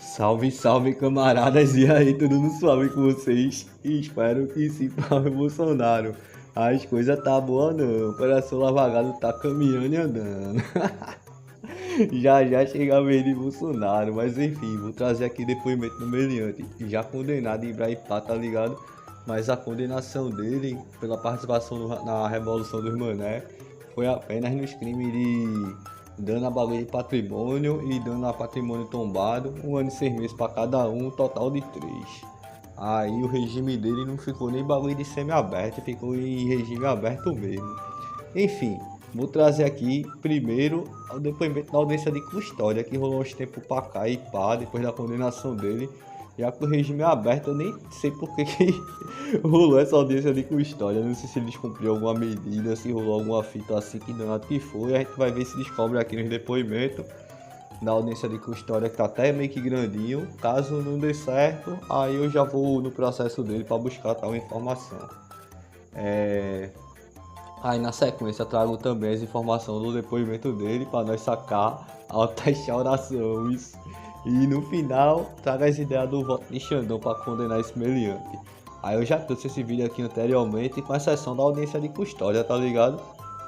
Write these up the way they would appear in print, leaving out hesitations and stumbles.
Salve, salve, camaradas, e aí, tudo no suave com vocês? E espero que sim, para o Bolsonaro. As coisas tá boa não, o coração lavagado tá caminhando e andando. Já já chega a vez de Bolsonaro, mas enfim, vou trazer aqui depoimento do meliante, já condenado em Ibraipá, tá ligado? Mas a condenação dele pela participação na Revolução dos Mané foi apenas nos crimes de dano a bagulho de patrimônio e dano a patrimônio tombado, 1 ano e 6 meses para cada um, total de 3. Aí o regime dele não ficou nem bagulho de semi-aberto, ficou em regime aberto mesmo. Enfim, vou trazer aqui primeiro o depoimento da audiência de custódia, que rolou uns tempos pra cá e pá, depois da condenação dele. Já que o regime é aberto, eu nem sei por que rolou essa audiência de custódia. Não sei se eles cumpriram alguma medida, se rolou alguma fita assim, que danado que foi. A gente vai ver se descobre aqui nos depoimentos da audiência de custódia, que tá até meio que grandinho. Caso não dê certo, aí eu já vou no processo dele para buscar tal informação. Aí na sequência trago também as informações do depoimento dele para nós sacar altas orações. E no final trago as ideias do voto de Xandão para condenar esse meliante. Aí eu já trouxe esse vídeo aqui anteriormente com a exceção da audiência de custódia, tá ligado?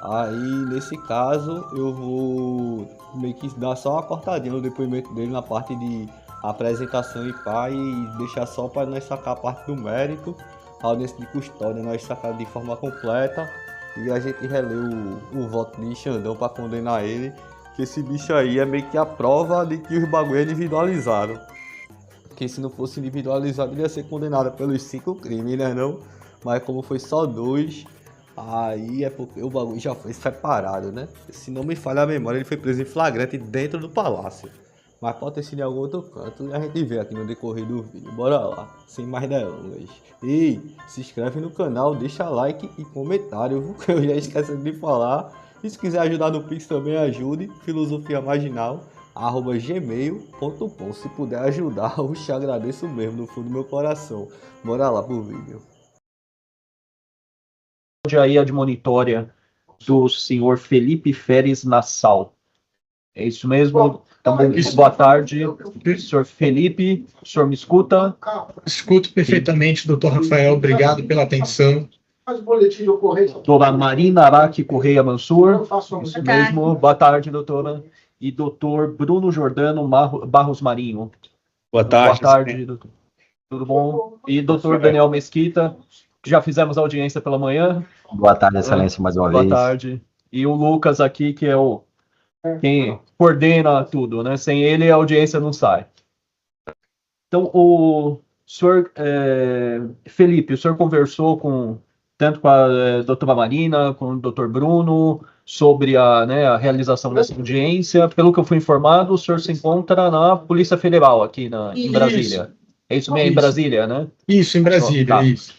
Aí nesse caso eu vou meio que dar só uma cortadinha no depoimento dele na parte de apresentação e pá, e deixar só para nós sacar a parte do mérito. A audiência de custódia nós sacar de forma completa. E a gente releu o voto de Xandão para condenar ele. Que esse bicho aí é meio que a prova de que os bagulho é individualizado. Porque se não fosse individualizado, ele ia ser condenado pelos 5 crimes, né não? Mas como foi só 2, aí é porque o bagulho já foi separado, né? Se não me falha a memória, ele foi preso em flagrante dentro do palácio. Mas pode ter sido em algum outro canto e a gente vê aqui no decorrer do vídeo. Bora lá, sem mais delongas. E se inscreve no canal, deixa like e comentário, viu? Que eu já esqueci de falar. E se quiser ajudar no Pix também ajude, filosofiamarginal@gmail.com. Se puder ajudar, eu te agradeço mesmo, do fundo do meu coração. Bora lá pro vídeo. Aí admonitória do senhor Felipe Feres Nassau. É isso mesmo? Então, boa tarde, senhor Felipe. O senhor me escuta? Escuto perfeitamente, doutor Rafael. Obrigado pela atenção. Doutora Marina Araque Correia Mansur. Isso mesmo. Boa tarde, doutora. E doutor Bruno Jordano Barros Marinho. Boa tarde. Boa tarde, doutor. Tudo bom? E doutor Daniel Mesquita, que já fizemos audiência pela manhã. Boa tarde, excelência, mais uma vez. Boa tarde. E o Lucas aqui, que é quem coordena tudo, né? Sem ele, a audiência não sai. Então, o senhor Felipe, o senhor conversou tanto com a doutora Marina, com o doutor Bruno, sobre a realização dessa audiência. Pelo que eu fui informado, o senhor se encontra na Polícia Federal, aqui em Brasília. É isso mesmo, em Brasília, né? Isso, em Brasília, tá. Isso.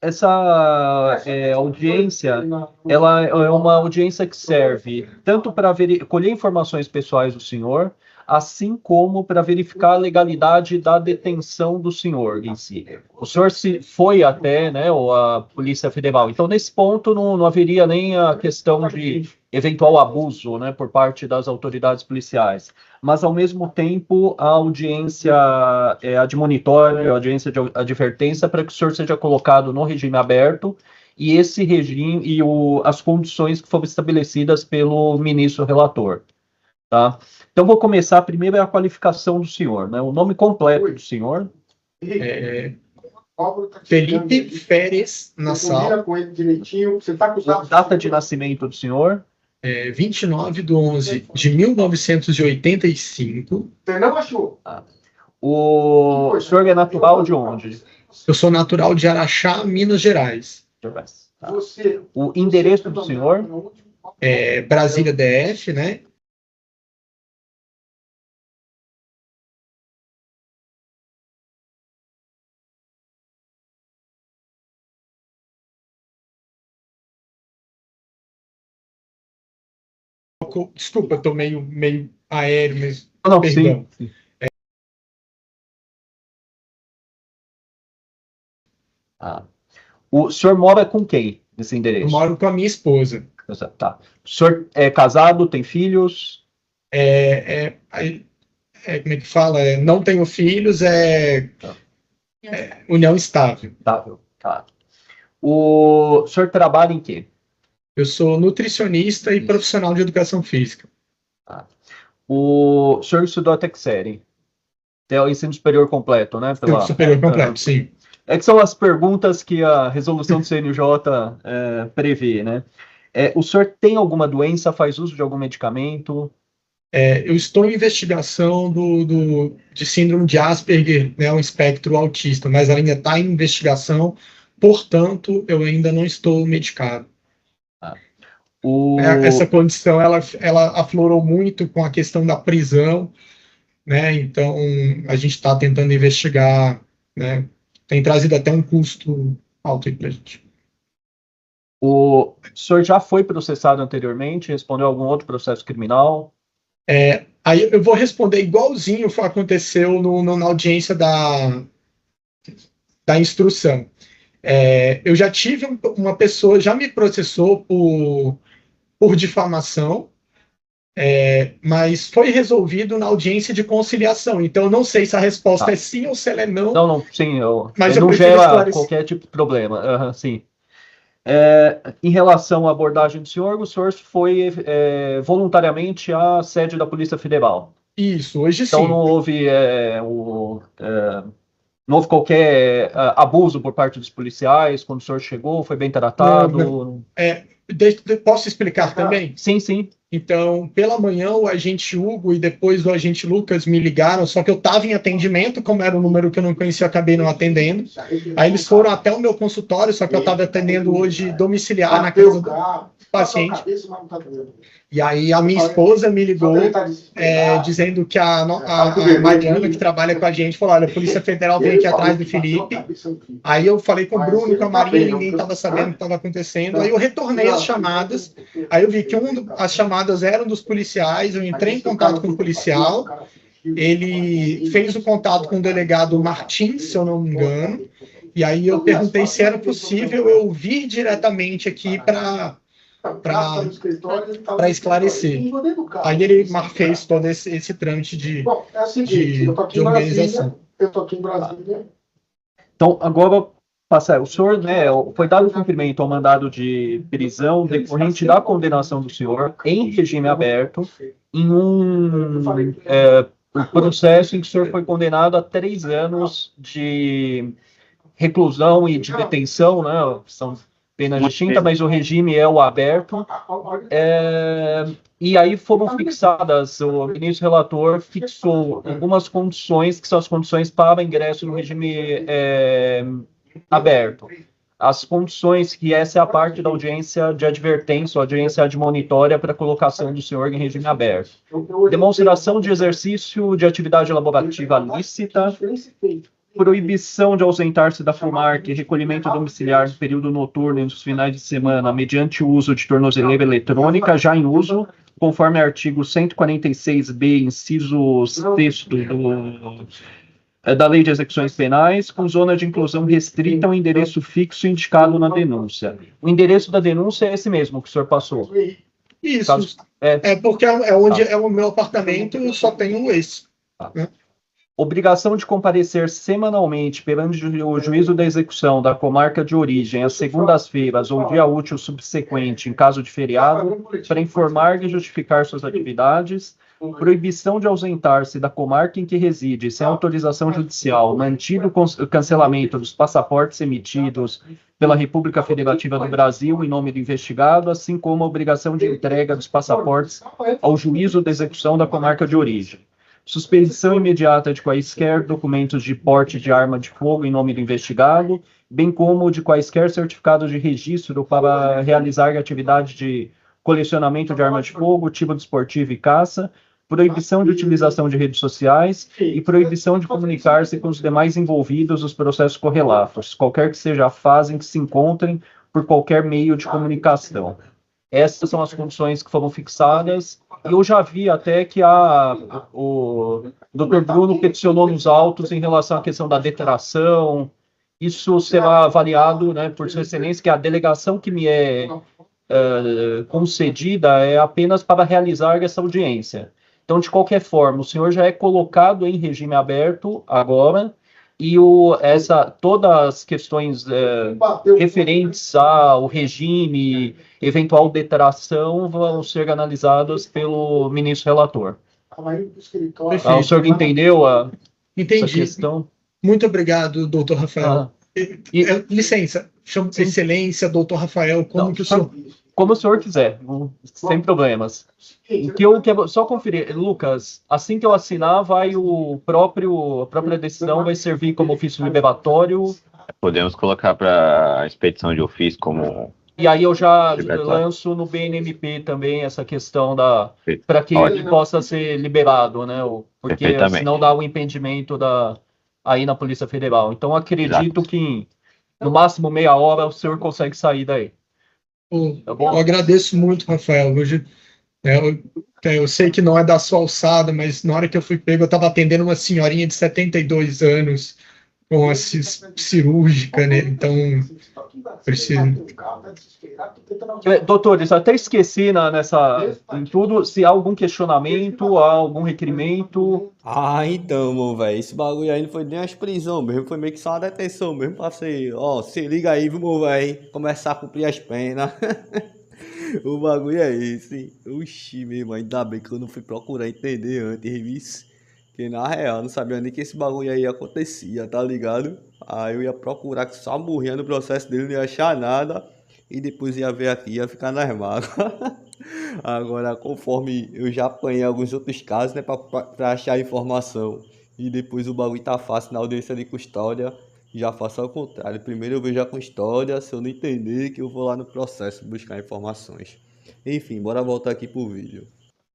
Essa audiência, ela é uma audiência que serve tanto para colher informações pessoais do senhor, assim como para verificar a legalidade da detenção do senhor em si. O senhor foi até a Polícia Federal, então nesse ponto não haveria nem a questão de eventual abuso por parte das autoridades policiais. Mas, ao mesmo tempo, a audiência admonitória, a audiência de advertência, para que o senhor seja colocado no regime aberto, e esse regime e as condições que foram estabelecidas pelo ministro relator. Tá? Então, vou começar primeiro a qualificação do senhor, o nome completo do senhor. Felipe Feres Nassau. Data de nascimento do senhor. 29/11/1985. Você não achou? O senhor é natural de onde? Eu sou natural de Araxá, Minas Gerais. Tá. O endereço do senhor? Brasília DF, né? Desculpa, eu tô meio aéreo, mas Não, perdão. Sim. O senhor mora com quem nesse endereço? Eu moro com a minha esposa. Tá. O senhor é casado, tem filhos? como é que fala? Não tenho filhos, união estável. Estável, tá. O senhor trabalha em quê? Eu sou nutricionista e profissional de educação física. Tá. O senhor estudou até que série? Até o ensino superior completo, né? Superior completo, sim. É que são as perguntas que a resolução do CNJ prevê, né? O senhor tem alguma doença, faz uso de algum medicamento? Eu estou em investigação de síndrome de Asperger, né, um espectro autista, mas ela ainda está em investigação, portanto, eu ainda não estou medicado. Essa condição, ela aflorou muito com a questão da prisão, né? Então, a gente está tentando investigar, né? Tem trazido até um custo alto para a gente. O senhor já foi processado anteriormente? Respondeu algum outro processo criminal? Aí eu vou responder igualzinho aconteceu na audiência da instrução. Eu já tive uma pessoa, já me processou por difamação, mas foi resolvido na audiência de conciliação. Então, eu não sei se a resposta é sim ou se ela é não. Não, sim, mas não gera qualquer tipo de problema. Sim. Em relação à abordagem do senhor, o senhor foi voluntariamente à sede da Polícia Federal. Isso, hoje sim. Então, não houve não houve qualquer abuso por parte dos policiais quando o senhor chegou? Foi bem tratado? Não. Posso explicar também? Sim, sim. Então, pela manhã, o agente Hugo e depois o agente Lucas me ligaram, só que eu estava em atendimento, como era um número que eu não conhecia, eu acabei não atendendo. Aí eles foram até o meu consultório, só que eu estava atendendo hoje domiciliar na casa do paciente. E aí a minha esposa me ligou dizendo que a Mariana, que trabalha com a gente, falou: olha, a Polícia Federal veio aqui atrás do Felipe. Aí eu falei com o Bruno, com a Maria, ninguém estava sabendo o que estava acontecendo. Aí eu retornei as chamadas, aí eu vi que as chamadas eram dos policiais, eu entrei em contato com o policial, ele fez o contato com o delegado Martins, se eu não me engano, e aí eu perguntei se era possível eu vir diretamente aqui para esclarecer. Aí ele fez todo esse trâmite de organização. Eu estou aqui em Brasília. Então, agora, o senhor, né, foi dado cumprimento ao mandado de prisão decorrente da condenação do senhor em regime aberto em um processo em que o senhor foi condenado a 3 anos de reclusão e de detenção, né, são penas distintas, mas o regime é o aberto. E aí foram fixadas, o ministro relator fixou algumas condições, que são as condições para ingresso no regime aberto. As condições, que essa é a parte da audiência de advertência, ou audiência admonitória para a colocação do senhor em regime aberto. Demonstração de exercício de atividade laborativa lícita, proibição de ausentar-se da Comarc, recolhimento domiciliar no período noturno e nos finais de semana, mediante o uso de tornozeleira eletrônica, já em uso, conforme artigo 146b, inciso 6º da Lei de Execuções Penais, com zona de inclusão restrita ao endereço fixo indicado na denúncia. O endereço da denúncia é esse mesmo que o senhor passou? Isso. Porque onde é o meu apartamento, eu só tenho esse. Né? Obrigação de comparecer semanalmente perante o juízo da execução da comarca de origem às segundas-feiras ou dia útil subsequente, em caso de feriado, para informar e justificar suas atividades. Proibição de ausentar-se da comarca em que reside, sem autorização judicial, mantido o cancelamento dos passaportes emitidos pela República Federativa do Brasil em nome do investigado, assim como a obrigação de entrega dos passaportes ao juízo da execução da comarca de origem. Suspensão imediata de quaisquer documentos de porte de arma de fogo em nome do investigado, bem como de quaisquer certificados de registro para realizar atividade de colecionamento de arma de fogo, tipo desportivo e caça, proibição de utilização de redes sociais e proibição de comunicar-se com os demais envolvidos nos processos correlatos, qualquer que seja a fase em que se encontrem, por qualquer meio de comunicação. Essas são as condições que foram fixadas, e eu já vi até que o Dr. Bruno peticionou nos autos em relação à questão da detração. Isso será avaliado, né, por Sua Excelência, que a delegação que me é concedida é apenas para realizar essa audiência. Então, de qualquer forma, o senhor já é colocado em regime aberto agora, e todas as questões referentes ao regime, eventual detração, vão ser analisadas pelo ministro relator. O senhor entendeu essa Entendi. questão? Muito obrigado, doutor Rafael. Licença, chamo de excelência, doutor Rafael, como que o senhor... Como o senhor quiser, sem problemas. Só conferir, Lucas, assim que eu assinar, a própria decisão vai servir como ofício liberatório. Podemos colocar para a expedição de ofício como... E aí eu já lanço no BNMP também essa questão para que ele possa ser liberado, né? Porque senão dá o impedimento aí na Polícia Federal. Então acredito que no máximo meia hora o senhor consegue sair daí. Tá bom? Eu agradeço muito, Rafael. Hoje, eu sei que não é da sua alçada, mas na hora que eu fui pego, eu estava atendendo uma senhorinha de 72 anos com assistência cirúrgica, né? Então, preciso... Doutores, até esqueci em tudo, se há algum questionamento, há algum requerimento. Então, meu velho, esse bagulho aí não foi nem as prisões mesmo, foi meio que só uma detenção mesmo pra você, se liga aí, viu, meu velho, começar a cumprir as penas. O bagulho é esse. Oxi, meu irmão, ainda bem que eu não fui procurar entender antes, viu? Porque na real, não sabia nem que esse bagulho aí acontecia, tá ligado? Aí eu ia procurar, que só morria no processo dele, não ia achar nada. E depois ia ver aqui, ia ficar nas mágoas. Agora, conforme eu já apanhei alguns outros casos, né, pra achar informação. E depois o bagulho tá fácil na audiência de custódia, já faço ao contrário. Primeiro eu vejo a custódia, se eu não entender, que eu vou lá no processo buscar informações. Enfim, bora voltar aqui pro vídeo.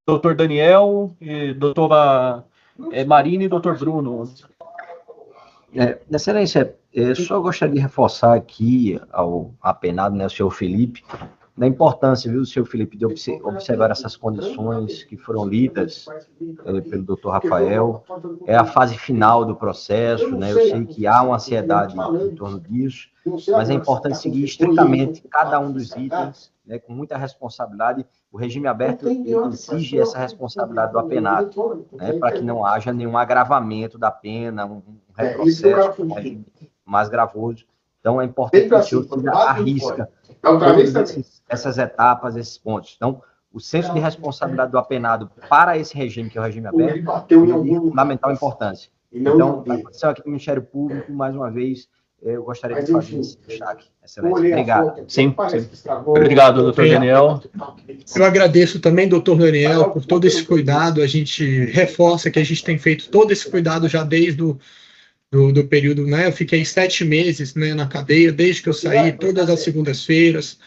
Doutor Daniel, doutora Marina e doutor Bruno. Excelência, eu só gostaria de reforçar aqui ao apenado, né, o senhor Felipe, da importância, viu, senhor Felipe, de observar essas condições que foram lidas pelo doutor Rafael. É a fase final do processo, né, eu sei que há uma ansiedade em torno disso, mas é importante seguir estritamente cada um dos itens, né, com muita responsabilidade. O regime aberto exige essa responsabilidade do apenado, né, para que não haja nenhum agravamento da pena, um retrocesso mais gravoso. Então, é importante que o senhor arrisca essas etapas, esses pontos. Então, o senso de responsabilidade do apenado para esse regime, que é o regime aberto, é de fundamental importância. Então, a condição aqui do Ministério Público, mais uma vez, eu gostaria de fazer esse destaque. Excelente. Obrigado. Sim. Obrigado, doutor Daniel. Eu agradeço também, doutor Daniel, por todo esse cuidado. A gente reforça que a gente tem feito todo esse cuidado já desde do período, né? Eu fiquei 7 meses, né, na cadeia, desde que eu saí, todas as segundas-feiras,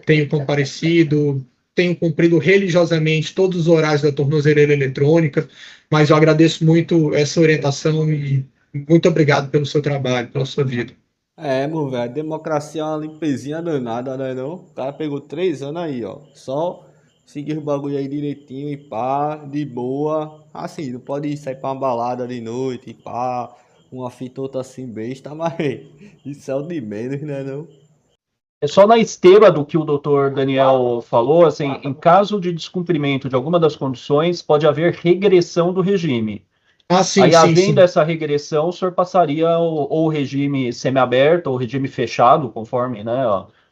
tenho comparecido, tenho cumprido religiosamente todos os horários da tornozeleira eletrônica, mas eu agradeço muito essa orientação e muito obrigado pelo seu trabalho, pela sua vida. Meu velho, a democracia é uma limpezinha danada, né não? O cara pegou 3 anos aí, só seguir o bagulho aí direitinho e pá, de boa. Assim, não pode sair pra uma balada de noite e pá, uma fita outra assim besta, mas isso é o de menos, né não? É só na esteira do que o doutor Daniel falou, assim, em caso de descumprimento de alguma das condições, pode haver regressão do regime. Sim, aí, sim, havendo essa regressão, o senhor passaria ou o regime semiaberto ou o regime fechado, conforme, né,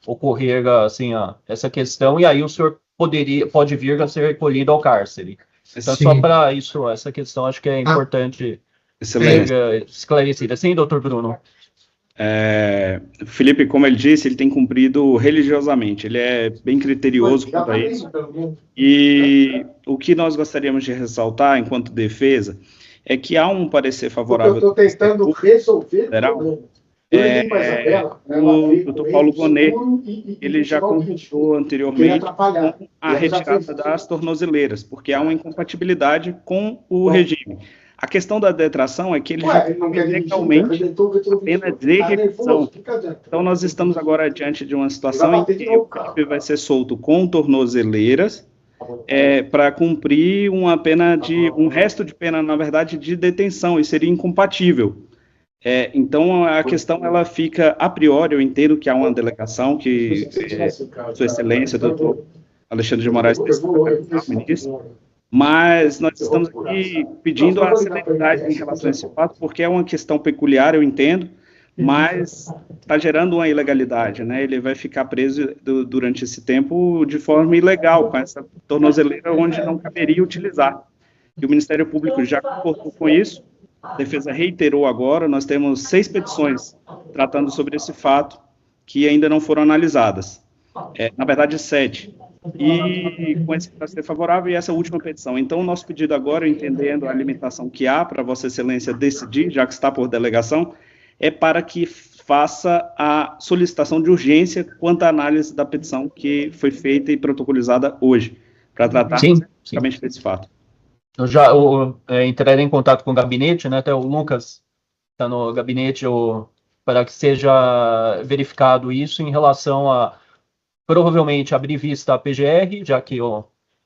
ocorrer assim, essa questão, e aí o senhor pode vir a ser recolhido ao cárcere. Então, só para isso, essa questão acho que é importante ser esclarecida. Sim, doutor Bruno? Felipe, como ele disse, ele tem cumprido religiosamente, ele é bem criterioso quanto a isso. E o que nós gostaríamos de ressaltar, enquanto defesa, é que há um parecer favorável do tentando resolver federal. O Dr. Paulo Bonet, ele já comentou anteriormente a retirada das tornozeleiras, porque há uma incompatibilidade com o regime. A questão da detração é que ele já tem legalmente a pena de revisão. Então, nós estamos agora diante de uma situação em que o Felipe vai ser solto com tornozeleiras, para cumprir um resto de pena, na verdade, de detenção, e seria incompatível. Então, a questão, ela fica, a priori, eu entendo que há uma delegação que Sua Excelência, doutor Alexandre de Moraes, ministro, Mas nós estamos aqui pedindo a celeridade em relação a esse fato, porque é uma questão peculiar, eu entendo, mas está gerando uma ilegalidade, né? Ele vai ficar preso durante esse tempo de forma ilegal, com essa tornozeleira onde não caberia utilizar. E o Ministério Público já concordou com isso, a defesa reiterou agora, nós temos 6 petições tratando sobre esse fato que ainda não foram analisadas. Na verdade, 7. E com esse parecer favorável e essa última petição. Então, o nosso pedido agora, entendendo a limitação que há para Vossa Excelência decidir, já que está por delegação, é para que faça a solicitação de urgência quanto à análise da petição que foi feita e protocolizada hoje, para tratar especificamente desse fato. Eu já entrarei em contato com o gabinete, né? Até o Lucas está no gabinete, para que seja verificado isso em relação a, provavelmente, abrir vista à PGR, já que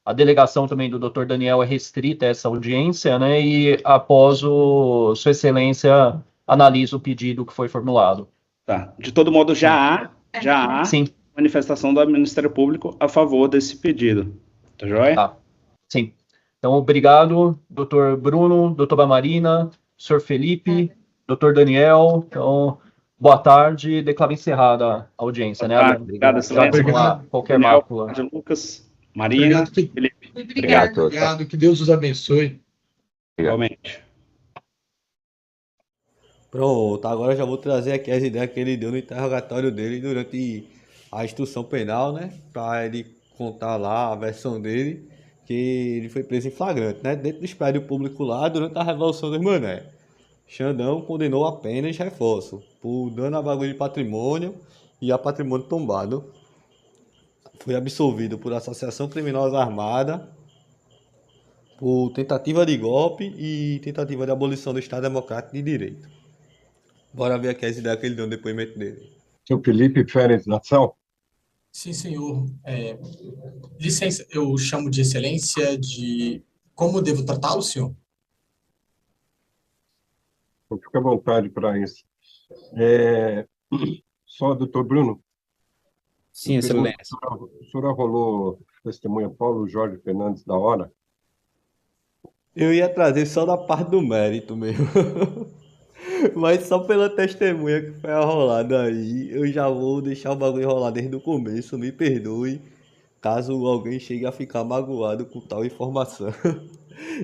a delegação também do Dr. Daniel é restrita a essa audiência, né? E após Sua Excelência analisa o pedido que foi formulado. Tá. De todo modo, já há Sim. manifestação do Ministério Público a favor desse pedido. Tá joia? Tá. Sim. Então, obrigado, doutor Bruno, doutora Marina, senhor Felipe, doutor Daniel. Então, boa tarde. Declaro encerrada a audiência, né? Obrigado, excelência. Qualquer Daniel, mácula. Lucas, Marina, Felipe. Obrigado a todos. Obrigado, que Deus os abençoe. Igualmente. Pronto, agora eu já vou trazer aqui as ideias que ele deu no interrogatório dele durante a instrução penal, né? Pra ele contar lá a versão dele, que ele foi preso em flagrante, né? Dentro do espólio público lá, durante a Revolução dos Mané. Xandão condenou apenas, reforço, por dano a bagulho de patrimônio e a patrimônio tombado. Foi absolvido por associação criminosa armada, por tentativa de golpe e tentativa de abolição do Estado Democrático de Direito. Bora ver aqui as ideias que ele deu no depoimento dele. Seu Felipe Férez Nação. Sim, senhor. Licença, eu chamo de excelência de... Como devo tratá-lo, senhor? Fica à vontade para isso. Só, doutor Bruno. Sim, excelência. O senhor arrolou testemunha Paulo Jorge Fernandes da hora? Eu ia trazer só da parte do mérito mesmo. Mas só pela testemunha que foi arrolada aí, eu já vou deixar o bagulho enrolar desde o começo, me perdoe, caso alguém chegue a ficar magoado com tal informação.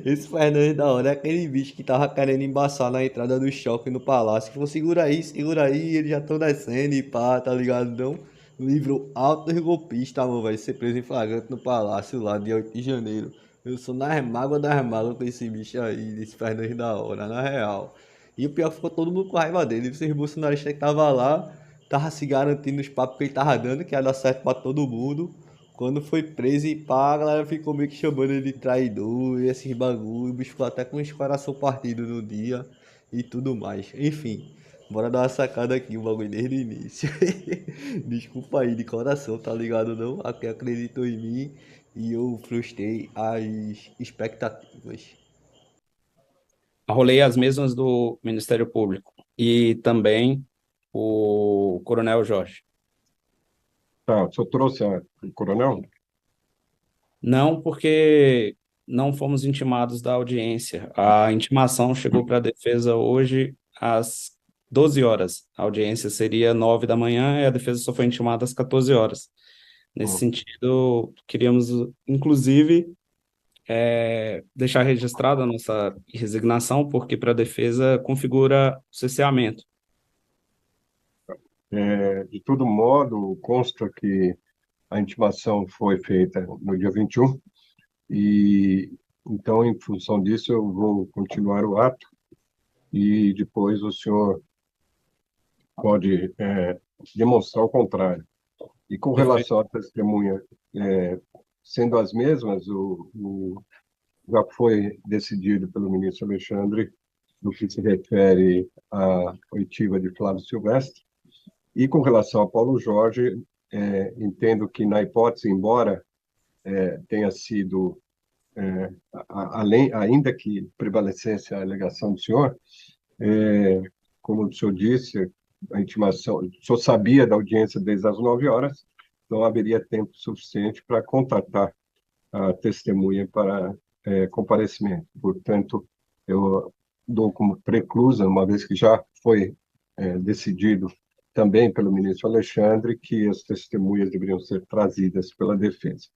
Esse Fernandes da hora é aquele bicho que tava querendo embaçar na entrada do choque no palácio, que falou, segura aí, eles já estão descendo e pá, tá ligado não? Livro alto e golpista, mano, vai ser preso em flagrante no palácio lá, dia 8 de janeiro. Eu sou nas mágoas com esse bicho aí, desse Fernandes da hora, na real. E o pior ficou todo mundo com raiva dele. Vocês bolsonaristas que tava lá, tava se garantindo os papos que ele tava dando, que ia dar certo pra todo mundo. Quando foi preso e pá, a galera ficou meio que chamando ele de traidor e esses bagulho. O bicho ficou até com os coração partido no dia e tudo mais. Enfim, bora dar uma sacada aqui, o bagulho desde o início. Desculpa aí de coração, tá ligado não? A quem acreditou em mim e eu frustrei as expectativas. Arrolei as mesmas do Ministério Público e também o Coronel Jorge. Tá, o senhor trouxe o coronel? Não, porque não fomos intimados da audiência. A intimação chegou para a defesa hoje às 12 horas. A audiência seria 9 da manhã e a defesa só foi intimada às 14 horas. Nesse sentido, queríamos, inclusive, deixar registrada a nossa resignação, porque para a defesa configura o cerceamento. De todo modo, consta que a intimação foi feita no dia 21, e então, em função disso, eu vou continuar o ato, e depois o senhor pode demonstrar o contrário. E com relação à testemunha, sendo as mesmas, já foi decidido pelo ministro Alexandre no que se refere à oitiva de Flávio Silvestre. E com relação a Paulo Jorge, entendo que, na hipótese, embora tenha sido, ainda que prevalecesse a alegação do senhor, como o senhor disse, a intimação, o senhor sabia da audiência desde as 9 horas, então haveria tempo suficiente para contatar a testemunha para comparecimento. Portanto, eu dou como preclusa, uma vez que já foi decidido também pelo ministro Alexandre que as testemunhas deveriam ser trazidas pela defesa.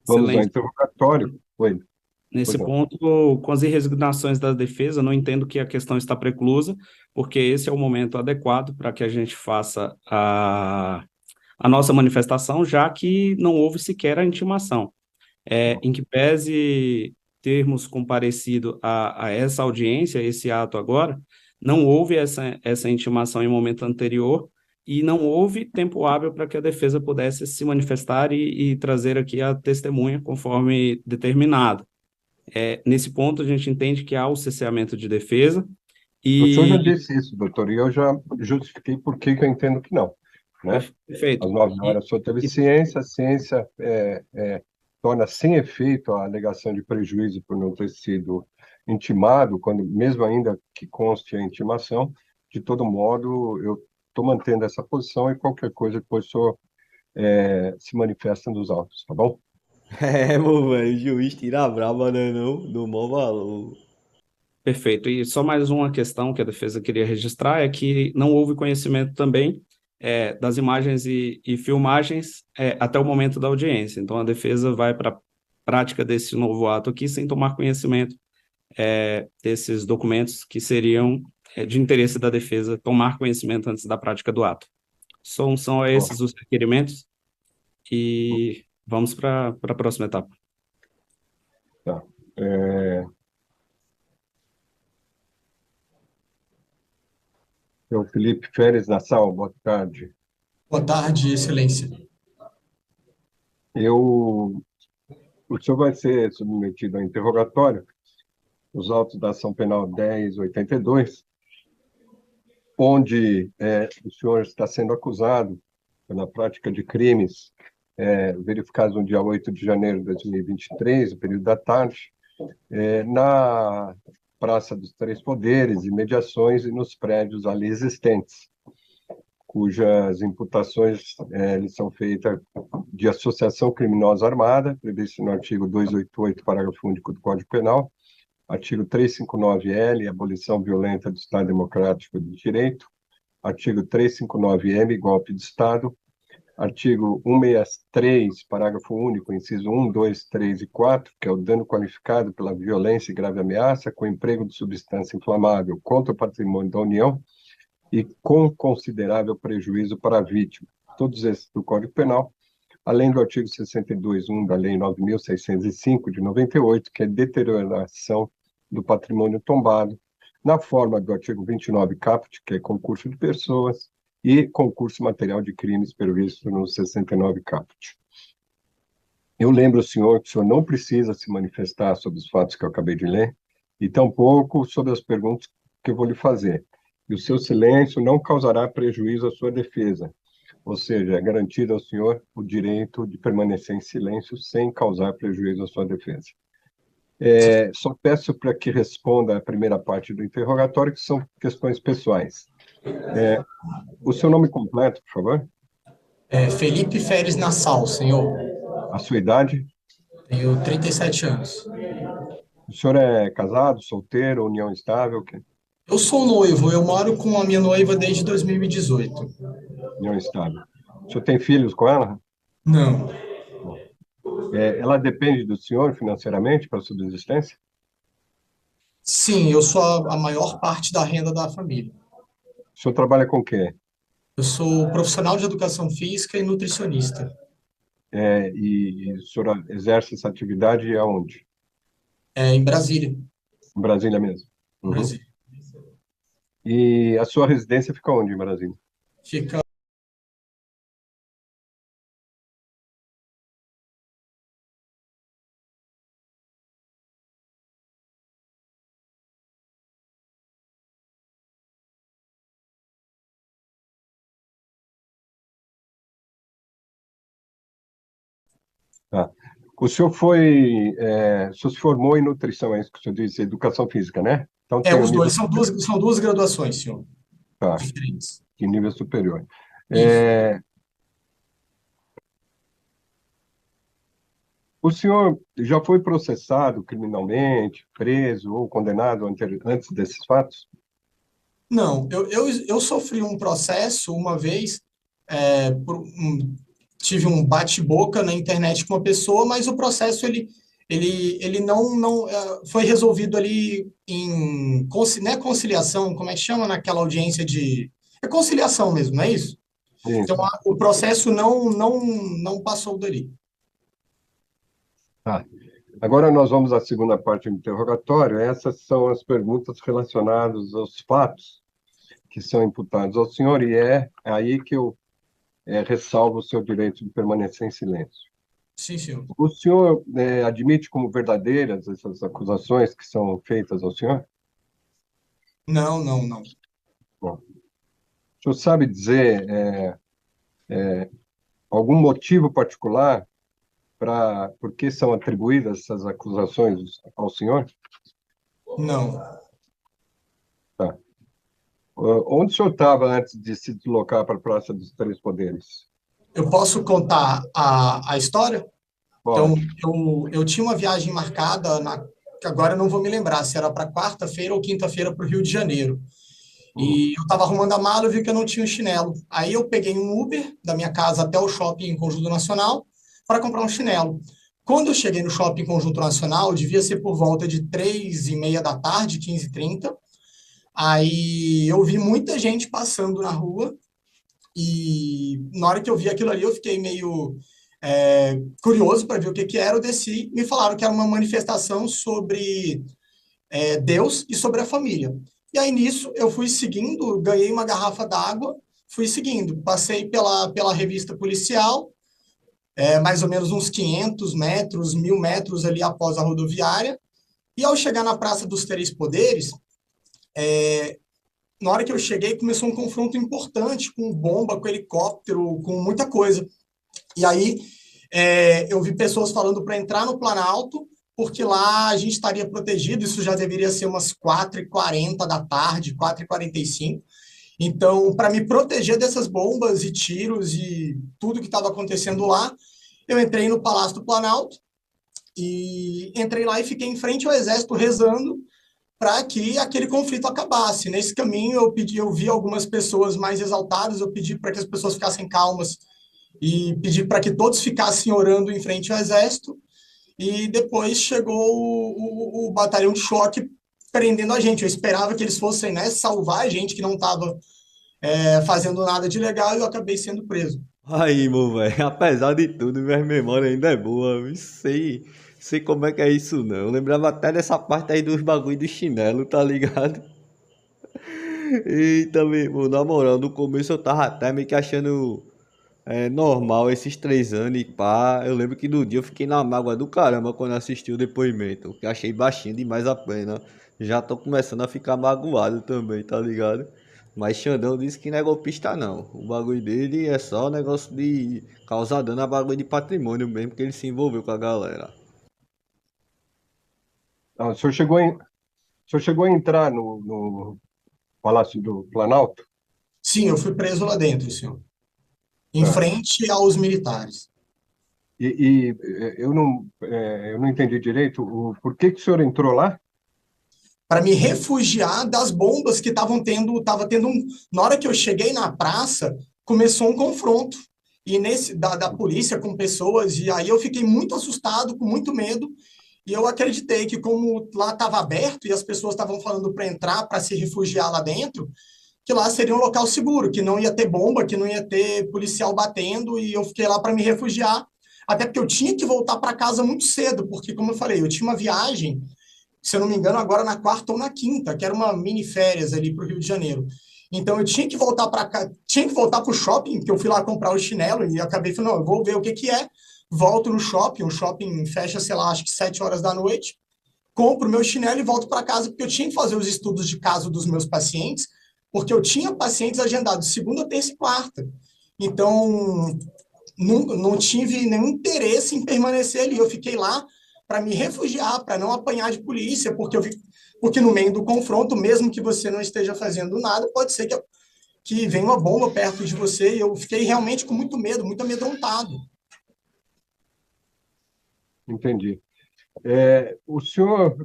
Vamos ao Excelente. interrogatório. Oi. Nesse Pois não. ponto, com as resignações da defesa, não entendo que a questão está preclusa, porque esse é o momento adequado para que a gente faça a nossa manifestação, já que não houve sequer a intimação. Em que pese termos comparecido a essa audiência, esse ato agora, não houve essa intimação em momento anterior e não houve tempo hábil para que a defesa pudesse se manifestar e trazer aqui a testemunha conforme determinado. Nesse ponto, a gente entende que há o cesseamento de defesa O senhor já e... disse isso, doutor, e eu já justifiquei por que eu entendo que não. Né? Perfeito. Às 9 horas só teve ciência, a ciência torna sem efeito a alegação de prejuízo por não ter sido intimado, quando mesmo ainda que conste a intimação. De todo modo, eu estou mantendo essa posição e qualquer coisa depois o senhor se manifesta nos autos, tá bom? Meu velho, o juiz tira a braba, né, não? Do mau valor. Perfeito. E só mais uma questão que a defesa queria registrar é que não houve conhecimento também das imagens e filmagens até o momento da audiência. Então, a defesa vai para a prática desse novo ato aqui sem tomar conhecimento desses documentos que seriam de interesse da defesa tomar conhecimento antes da prática do ato. São esses os requerimentos e vamos para a próxima etapa. Tá. Seu Felipe Férez Nassau, boa tarde. Boa tarde, excelência. O senhor vai ser submetido a interrogatório, os autos da ação penal 1082, onde o senhor está sendo acusado pela prática de crimes verificados no dia 8 de janeiro de 2023, no período da tarde, na Praça dos Três Poderes, imediações e nos prédios ali existentes, cujas imputações eles são feitas de associação criminosa armada, previsto no artigo 288, parágrafo único do Código Penal, artigo 359-L, abolição violenta do Estado Democrático de Direito, artigo 359-M, golpe de Estado, artigo 163, parágrafo único, inciso 1, 2, 3 e 4, que é o dano qualificado pela violência e grave ameaça com emprego de substância inflamável contra o patrimônio da União e com considerável prejuízo para a vítima. Todos esses do Código Penal, além do artigo 62.1 da Lei 9.605, de 98, que é deterioração do patrimônio tombado, na forma do artigo 29 caput, que é concurso de pessoas, e concurso material de crimes previsto no 69 caput. Eu lembro, senhor, que o senhor não precisa se manifestar sobre os fatos que eu acabei de ler, e tampouco sobre as perguntas que eu vou lhe fazer. E o seu silêncio não causará prejuízo à sua defesa, ou seja, é garantido ao senhor o direito de permanecer em silêncio sem causar prejuízo à sua defesa. Só peço para que responda a primeira parte do interrogatório, que são questões pessoais. O seu nome completo, por favor? Felipe Férez Nassau, senhor. A sua idade? Tenho 37 anos. O senhor é casado, solteiro, união estável? Eu sou noivo, eu moro com a minha noiva desde 2018. União estável. O senhor tem filhos com ela? Não. Ela depende do senhor financeiramente para a subsistência? Sim, eu sou a maior parte da renda da família. O senhor trabalha com o quê? Eu sou profissional de educação física e nutricionista. E o senhor exerce essa atividade aonde? Em Brasília. Em Brasília mesmo? Uhum. Brasília. E a sua residência fica onde em Brasília? Fica... Tá. O senhor o senhor se formou em nutrição, é isso que o senhor disse, educação física, né? Então, tem os dois, são duas graduações, senhor. Tá. Diferentes. De nível superior. Isso. 。 É, O senhor já foi processado criminalmente, preso ou condenado antes desses fatos? Não, eu sofri um processo uma vez, tive um bate-boca na internet com uma pessoa, mas o processo ele não foi resolvido ali não é conciliação, como é que chama naquela audiência de. É conciliação mesmo, não é isso? Então, Isso. o processo não passou dali. Tá. Agora nós vamos à segunda parte do interrogatório. Essas são as perguntas relacionadas aos fatos que são imputados ao senhor, e é aí que eu ressalvo o seu direito de permanecer em silêncio. Sim, senhor. O senhor admite como verdadeiras essas acusações que são feitas ao senhor? Não, não, não. Bom, o senhor sabe dizer algum motivo particular para por que são atribuídas essas acusações ao senhor? Não. Tá. Onde o senhor estava antes de se deslocar para a Praça dos Três Poderes? Eu posso contar a história? Então, Pode. eu tinha uma viagem marcada, que agora eu não vou me lembrar se era para quarta-feira ou quinta-feira para o Rio de Janeiro. E eu estava arrumando a mala e vi que eu não tinha um chinelo. Aí eu peguei um Uber da minha casa até o shopping Conjunto Nacional para comprar um chinelo. Quando eu cheguei no shopping Conjunto Nacional, devia ser por volta de 3h30 da tarde, 15h30. Aí eu vi muita gente passando na rua e na hora que eu vi aquilo ali, eu fiquei meio curioso para ver o que que era. Eu desci, me falaram que era uma manifestação sobre Deus e sobre a família. E aí nisso eu fui seguindo, ganhei uma garrafa d'água, fui seguindo, passei pela revista policial, mais ou menos uns 500 metros, 1.000 metros ali após a rodoviária, e ao chegar na Praça dos Três Poderes, na hora que eu cheguei, começou um confronto importante com bomba, com helicóptero, com muita coisa. E aí eu vi pessoas falando para entrar no Planalto, porque lá a gente estaria protegido, isso já deveria ser umas 4h40 da tarde, 4h45. Então, para me proteger dessas bombas e tiros e tudo que estava acontecendo lá, eu entrei no Palácio do Planalto e entrei lá e fiquei em frente ao Exército rezando para que aquele conflito acabasse. Nesse caminho, eu vi algumas pessoas mais exaltadas, eu pedi para que as pessoas ficassem calmas e pedi para que todos ficassem orando em frente ao Exército. E depois chegou o batalhão de choque prendendo a gente. Eu esperava que eles fossem, né, salvar a gente que não estava fazendo nada de legal e eu acabei sendo preso. Aí, meu velho, apesar de tudo, minha memória ainda é boa. Eu sei como é que é isso, não. Eu lembrava até dessa parte aí dos bagulho do chinelo, tá ligado? E também, pô, na moral, no começo eu tava até meio que achando normal esses 3 anos e pá. Eu lembro que no dia eu fiquei na mágoa do caramba quando assisti o depoimento, que achei baixinho demais a pena. Já tô começando a ficar magoado também, tá ligado? Mas Xandão disse que não é golpista não. O bagulho dele é só negócio de causar dano a bagulho de patrimônio mesmo, que ele se envolveu com a galera. O senhor chegou a entrar no Palácio do Planalto? Sim, eu fui preso lá dentro, senhor. Em Tá. frente aos militares. Eu não entendi direito por que que o senhor entrou lá? Para me refugiar das bombas que estava tendo na hora que eu cheguei na praça, começou um confronto e da polícia com pessoas e aí eu fiquei muito assustado, com muito medo e eu acreditei que como lá estava aberto e as pessoas estavam falando para entrar, para se refugiar lá dentro, que lá seria um local seguro, que não ia ter bomba, que não ia ter policial batendo e eu fiquei lá para me refugiar, até porque eu tinha que voltar para casa muito cedo, porque como eu falei, eu tinha uma viagem, se eu não me engano, agora na quarta ou na quinta, que era uma mini férias ali para o Rio de Janeiro. Então eu tinha que voltar para cá, tinha que voltar para o shopping, que eu fui lá comprar o chinelo e acabei falando, não, eu vou ver o que que é. Volto no shopping, o shopping fecha, sei lá, acho que 7 horas da noite. Compro meu chinelo e volto para casa, porque eu tinha que fazer os estudos de caso dos meus pacientes, porque eu tinha pacientes agendados segunda, terça e quarta. Então, não tive nenhum interesse em permanecer ali. Eu fiquei lá para me refugiar, para não apanhar de polícia, porque no meio do confronto, mesmo que você não esteja fazendo nada, pode ser que venha uma bomba perto de você, e eu fiquei realmente com muito medo, muito amedrontado. Entendi. O senhor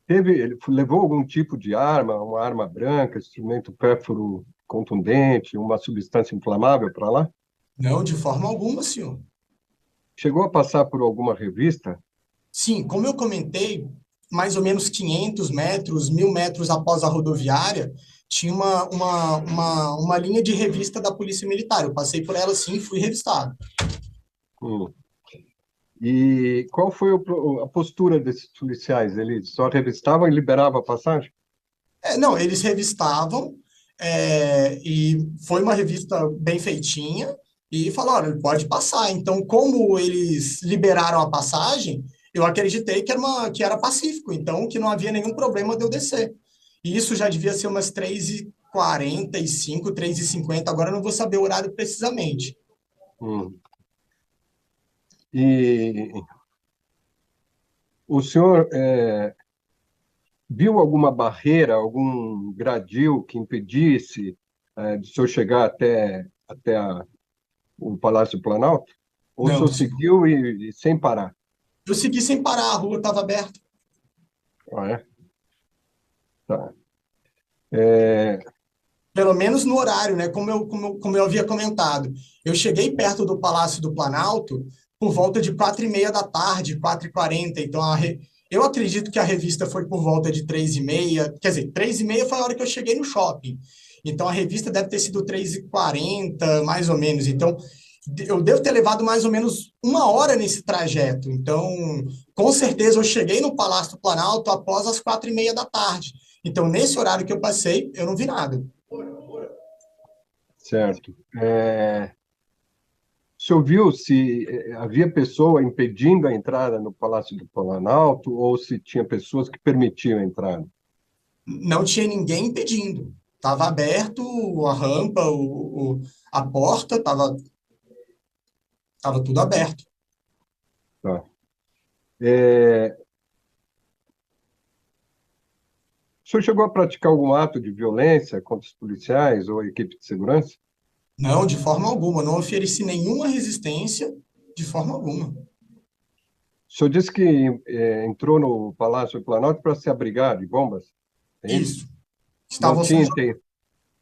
ele levou algum tipo de arma, uma arma branca, instrumento pérfuro contundente, uma substância inflamável para lá? Não, de forma alguma, senhor. Chegou a passar por alguma revista? Sim, como eu comentei, mais ou menos 500 metros, 1.000 metros após a rodoviária, tinha uma linha de revista da Polícia Militar. Eu passei por ela, sim, e fui revistado. Hum. E qual foi a postura desses policiais? Eles só revistavam e liberavam a passagem? Não, eles revistavam, e foi uma revista bem feitinha, e falaram, olha, pode passar. Então, como eles liberaram a passagem, eu acreditei que era pacífico, então que não havia nenhum problema de eu descer. E isso já devia ser umas 3h45, 3h50, agora eu não vou saber o horário precisamente. Hum. E o senhor viu alguma barreira, algum gradil que impedisse de o senhor chegar até o Palácio do Planalto? Ou o Não, senhor seguiu e sem parar? eu segui sem parar, a rua estava aberta. Ah, é? Tá. Pelo menos no horário, né? Como eu havia comentado. Eu cheguei perto do Palácio do Planalto por volta de 4h30 da tarde, 4h40. Então, eu acredito que a revista foi por volta de 3h30. Quer dizer, 3h30 foi a hora que eu cheguei no shopping. Então, a revista deve ter sido 3h40, mais ou menos. Então, eu devo ter levado mais ou menos 1 hora nesse trajeto. Então, com certeza, eu cheguei no Palácio do Planalto após as 4h30 da tarde. Então, nesse horário que eu passei, eu não vi nada. Certo. O senhor viu se havia pessoa impedindo a entrada no Palácio do Planalto ou se tinha pessoas que permitiam a entrada? Não tinha ninguém impedindo. Estava aberto a rampa, a porta, estava tudo aberto. Tá. O senhor chegou a praticar algum ato de violência contra os policiais ou a equipe de segurança? Não, de forma alguma. Não ofereci nenhuma resistência, de forma alguma. O senhor disse que entrou no Palácio do Planalto para se abrigar de bombas? É isso? Isso. Estavam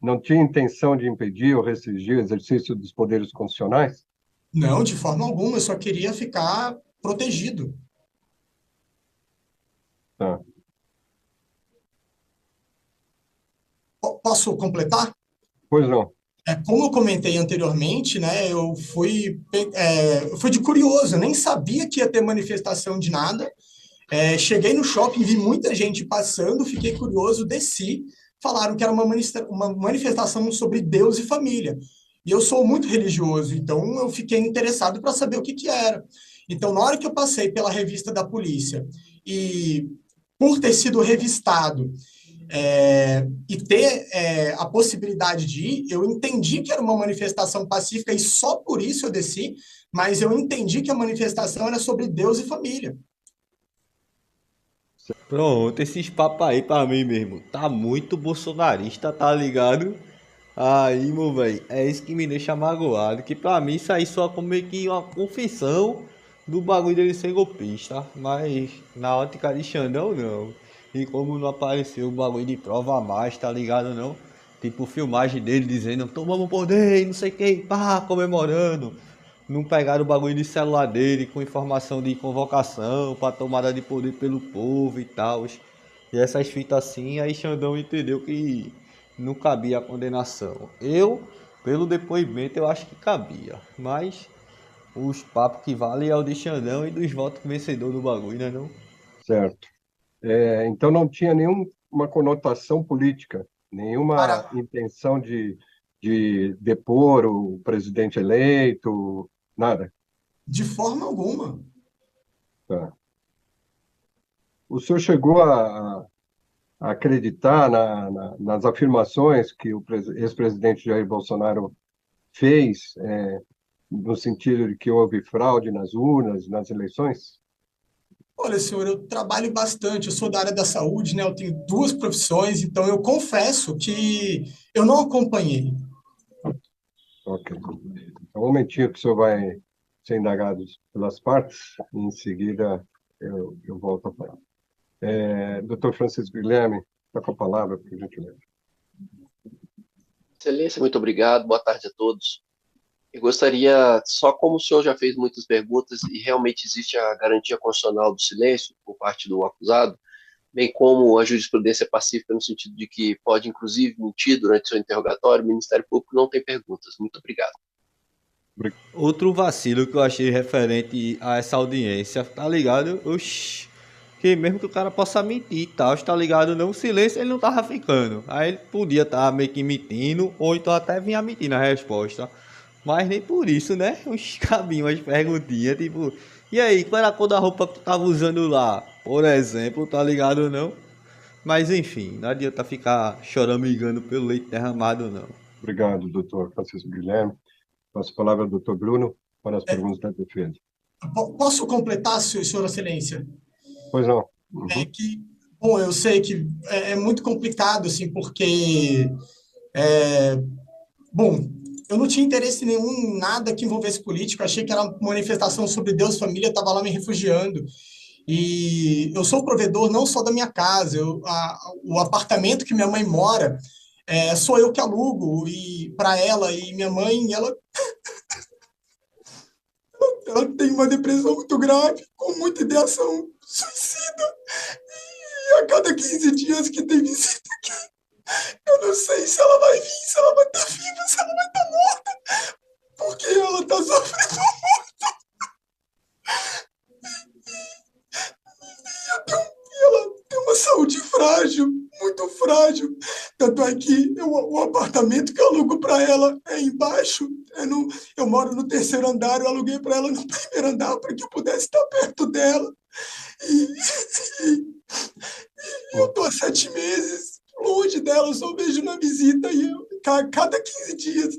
Não tinha intenção de impedir ou restringir o exercício dos poderes constitucionais? Não, de forma alguma. Eu só queria ficar protegido. Tá. Posso completar? Pois não. Como eu comentei anteriormente, né, eu fui de curioso, eu nem sabia que ia ter manifestação de nada. Cheguei no shopping, vi muita gente passando, fiquei curioso, desci, falaram que era uma manifestação sobre Deus e família. E eu sou muito religioso, então eu fiquei interessado para saber o que era. Então, na hora que eu passei pela revista da polícia, e por ter sido revistado, e ter a possibilidade de ir, eu entendi que era uma manifestação pacífica e só por isso eu desci, mas eu entendi que a manifestação era sobre Deus e família. Pronto, esses papos aí pra mim mesmo, tá muito bolsonarista, tá ligado? Aí, meu velho, é isso que me deixa magoado, que pra mim isso aí só como meio que uma confissão do bagulho dele ser golpista, mas na ótica de Xandão não. E como não apareceu o bagulho de prova a mais, tá ligado não? Tipo filmagem dele dizendo, tomamos poder, não sei quem, pá, comemorando. Não pegaram o bagulho de celular dele com informação de convocação pra tomada de poder pelo povo e tal. E essas fitas assim, aí Xandão entendeu que não cabia a condenação. Eu, pelo depoimento, eu acho que cabia. Mas os papos que valem é o de Xandão e dos votos vencedor do bagulho, né não? Certo. Então não tinha nenhuma conotação política, nenhuma intenção de depor o presidente eleito, nada. De forma alguma. Tá. O senhor chegou a acreditar nas afirmações que o ex-presidente Jair Bolsonaro fez, no sentido de que houve fraude nas urnas, nas eleições? Olha, senhor, eu trabalho bastante, eu sou da área da saúde, né? Eu tenho 2 profissões, então eu confesso que eu não acompanhei. Ok. um momentinho que o senhor vai ser indagado pelas partes, e em seguida eu volto a falar. Doutor Francisco Guilherme, está com a palavra, por gentileza. Excelência, muito obrigado. Boa tarde a todos. Eu gostaria, só como o senhor já fez muitas perguntas e realmente existe a garantia constitucional do silêncio por parte do acusado, bem como a jurisprudência pacífica no sentido de que pode, inclusive, mentir durante seu interrogatório, o Ministério Público não tem perguntas. Muito obrigado. Outro vacilo que eu achei referente a essa audiência, tá ligado? Oxi, que mesmo que o cara possa mentir e tal, tá ligado? Não, o silêncio ele não tava ficando. Aí ele podia estar meio que mentindo, ou então até vinha mentir na resposta. Mas nem por isso, né? Os cabinhos, as perguntinhas, tipo... E aí, qual era a cor da roupa que tu tava usando lá? Por exemplo, tá ligado não? Mas enfim, não adianta ficar choramingando pelo leite derramado, não. Obrigado, doutor Francisco Guilherme. Passo a palavra ao doutor Bruno para as perguntas da defesa. Posso completar, Senhora Excelência? Pois não. Bom, eu sei que é muito complicado, assim, porque... Bom, eu não tinha interesse nenhum em nada que envolvesse política, achei que era uma manifestação sobre Deus, família, estava lá me refugiando. E eu sou provedor não só da minha casa, o apartamento que minha mãe mora, sou eu que alugo, e para ela e minha mãe, ela tem uma depressão muito grave, com muita ideação suicida, e a cada 15 dias que tem visita aqui, eu não sei se ela vai vir, se ela vai estar viva, se ela vai estar morta, porque ela está sofrendo muito. E ela tem uma saúde frágil, muito frágil. Tanto é que o apartamento que eu alugo para ela é embaixo. Eu moro no 3º andar, eu aluguei para ela no 1º andar para que eu pudesse estar perto dela. E eu estou há 7 meses longe dela, eu só vejo na visita e cada 15 dias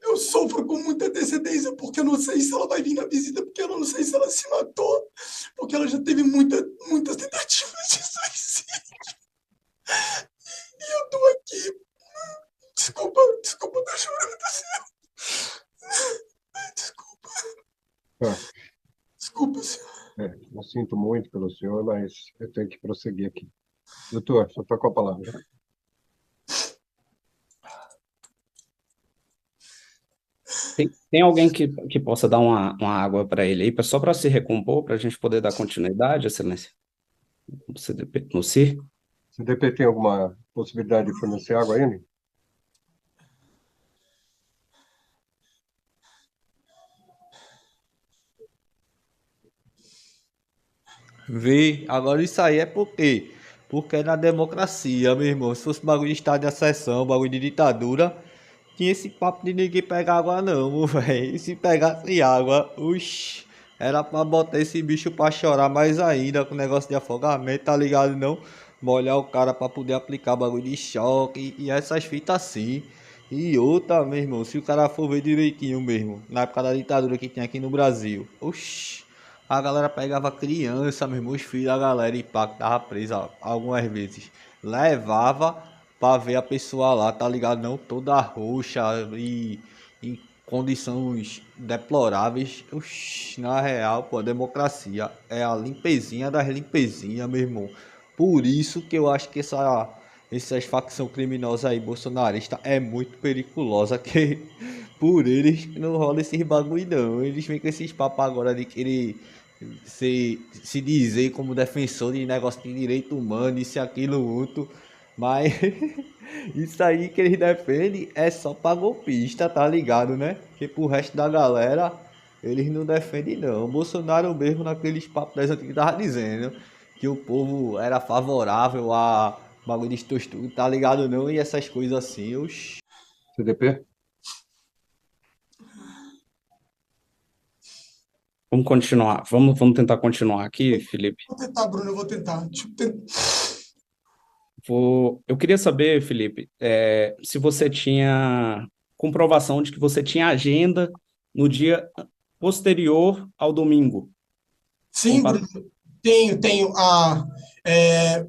eu sofro com muita antecedência, porque eu não sei se ela vai vir na visita, porque eu não sei se ela se matou, porque ela já teve muitas tentativas de suicídio. E eu estou aqui. Desculpa estar chorando, senhor. Desculpa. Desculpa, senhor. Eu sinto muito pelo senhor, mas eu tenho que prosseguir aqui. Doutor, só está com a palavra. Tem alguém que possa dar uma água para ele aí, só para se recompor, para a gente poder dar continuidade, Excelência? No CIR? CDP tem alguma possibilidade de fornecer água a ele? Vê, agora isso aí é por quê? Porque é na democracia, meu irmão. Se fosse bagulho de estado de exceção, bagulho de ditadura, tinha esse papo de ninguém pegar água não, velho. E se pegasse água, uxi, era pra botar esse bicho pra chorar mais ainda, com negócio de afogamento, tá ligado não? Molhar o cara pra poder aplicar bagulho de choque e essas fitas assim. E outra, meu irmão, se o cara for ver direitinho mesmo, na época da ditadura que tinha aqui no Brasil, oxi, a galera pegava criança, meu irmão, os filhos da galera e pá, que tava presa algumas vezes. Levava pra ver a pessoa lá, tá ligado? Não toda roxa e em condições deploráveis. Oxi, na real, pô, a democracia é a limpezinha das limpezinhas, meu irmão. Por isso que eu acho que essas facções criminosas aí, bolsonarista, é muito periculosa, que por eles não rola esses bagulho não. Eles vêm com esses papos agora de querer se dizer como defensor de negócio de direito humano, isso e aquilo outro. Mas isso aí que eles defendem é só pra golpista, tá ligado, né? Porque pro resto da galera, eles não defendem não. O Bolsonaro mesmo, naqueles papos das antigas, tava dizendo que o povo era favorável a bagulho de estudo, tá ligado não? E essas coisas assim, oxi. CDP? Vamos continuar. Vamos tentar continuar aqui, Felipe. Vou tentar, Bruno, eu vou tentar. Eu queria saber, Felipe, se você tinha comprovação de que você tinha agenda no dia posterior ao domingo. Sim, Bruno, tenho.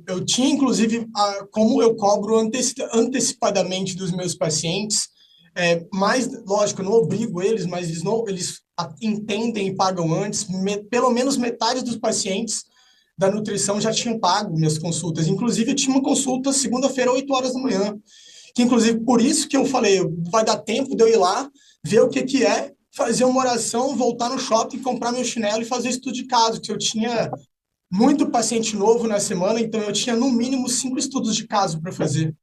Eu tinha, inclusive, como eu cobro antecipadamente dos meus pacientes, Mas, lógico, eu não obrigo eles, mas eles entendem e pagam antes. Pelo menos metade dos pacientes da nutrição já tinham pago minhas consultas. Inclusive, eu tinha uma consulta segunda-feira, 8 horas da manhã. Que, inclusive, por isso que eu falei, vai dar tempo de eu ir lá, ver o que que é, fazer uma oração, voltar no shopping, comprar meu chinelo e fazer estudo de caso, que eu tinha muito paciente novo na semana, então eu tinha no mínimo 5 estudos de caso para fazer.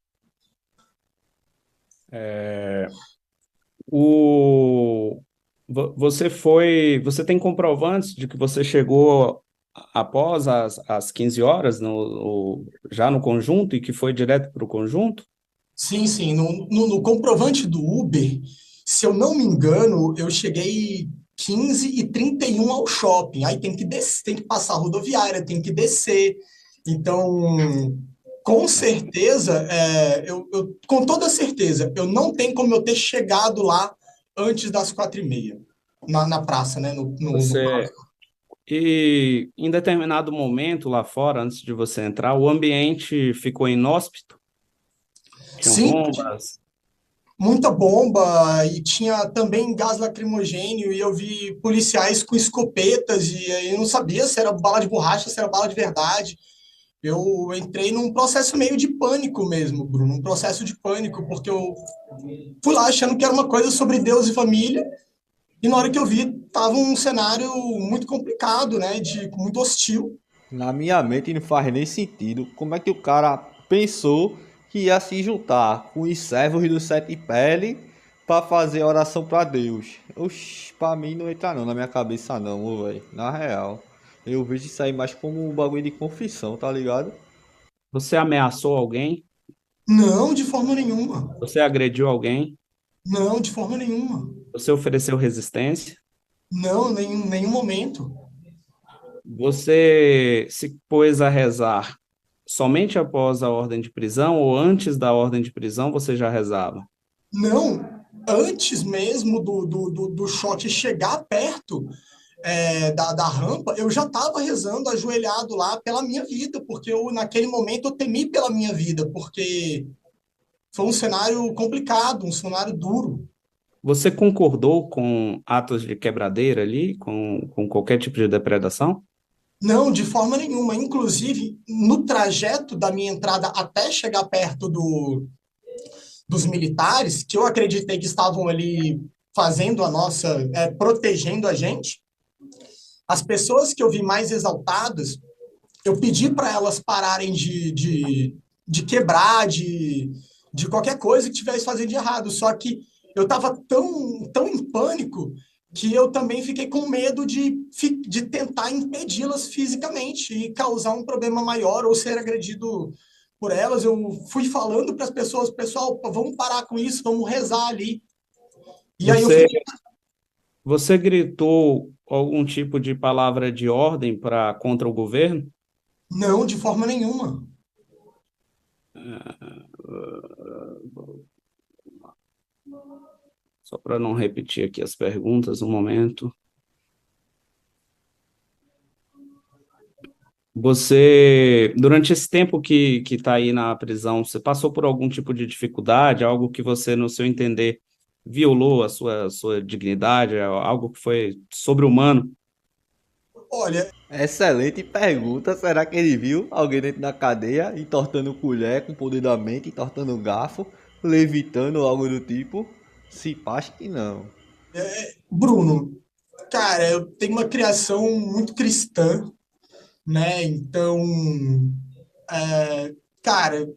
Você tem comprovantes de que você chegou após as 15 horas já no conjunto e que foi direto para o conjunto? Sim, sim. No comprovante do Uber, se eu não me engano, eu cheguei 15h31 ao shopping. Aí tem que descer, tem que passar a rodoviária, tem que descer. Então, com certeza, com toda certeza, eu não tenho como eu ter chegado lá antes das 4h30, na praça, né? E em determinado momento lá fora, antes de você entrar, o ambiente ficou inóspito? Sim, bombas? muita bomba, e tinha também gás lacrimogênio, e eu vi policiais com escopetas, e aí eu não sabia se era bala de borracha, se era bala de verdade. Eu entrei num processo meio de pânico mesmo, Bruno, um processo de pânico, porque eu fui lá achando que era uma coisa sobre Deus e família, e na hora que eu vi, tava um cenário muito complicado, né, muito hostil. Na minha mente não faz nem sentido. Como é que o cara pensou que ia se juntar com os servos do Sete Pele para fazer oração para Deus? Oxi, pra mim não entra não na minha cabeça não, velho. Na real. Eu vejo isso aí mais como um bagulho de confissão, tá ligado? Você ameaçou alguém? Não, de forma nenhuma. Você agrediu alguém? Não, de forma nenhuma. Você ofereceu resistência? Não, em nenhum momento. Você se pôs a rezar somente após a ordem de prisão ou antes da ordem de prisão você já rezava? Não, antes mesmo do choque chegar perto da rampa, eu já estava rezando ajoelhado lá pela minha vida, porque naquele momento eu temi pela minha vida, porque foi um cenário complicado, um cenário duro. Você concordou com atos de quebradeira ali, com qualquer tipo de depredação? Não, de forma nenhuma. Inclusive, no trajeto da minha entrada até chegar perto dos militares, que eu acreditei que estavam ali fazendo protegendo a gente, as pessoas que eu vi mais exaltadas, eu pedi para elas pararem de quebrar, de qualquer coisa que tivesse fazendo de errado. Só que eu estava tão em pânico que eu também fiquei com medo de tentar impedi-las fisicamente e causar um problema maior ou ser agredido por elas. Eu fui falando para as pessoas, pessoal, vamos parar com isso, vamos rezar ali. E aí você gritou algum tipo de palavra de ordem contra o governo? Não, de forma nenhuma. Só para não repetir aqui as perguntas, um momento. Você, durante esse tempo que está aí na prisão, você passou por algum tipo de dificuldade, algo que você, no seu entender, violou a sua dignidade, algo que foi sobre-humano? Olha, excelente pergunta. Será que ele viu alguém dentro da cadeia entortando colher com o poder da mente, entortando garfo, levitando algo do tipo? Se pá, acho que não. Bruno, cara, eu tenho uma criação muito cristã, né? Então, cara,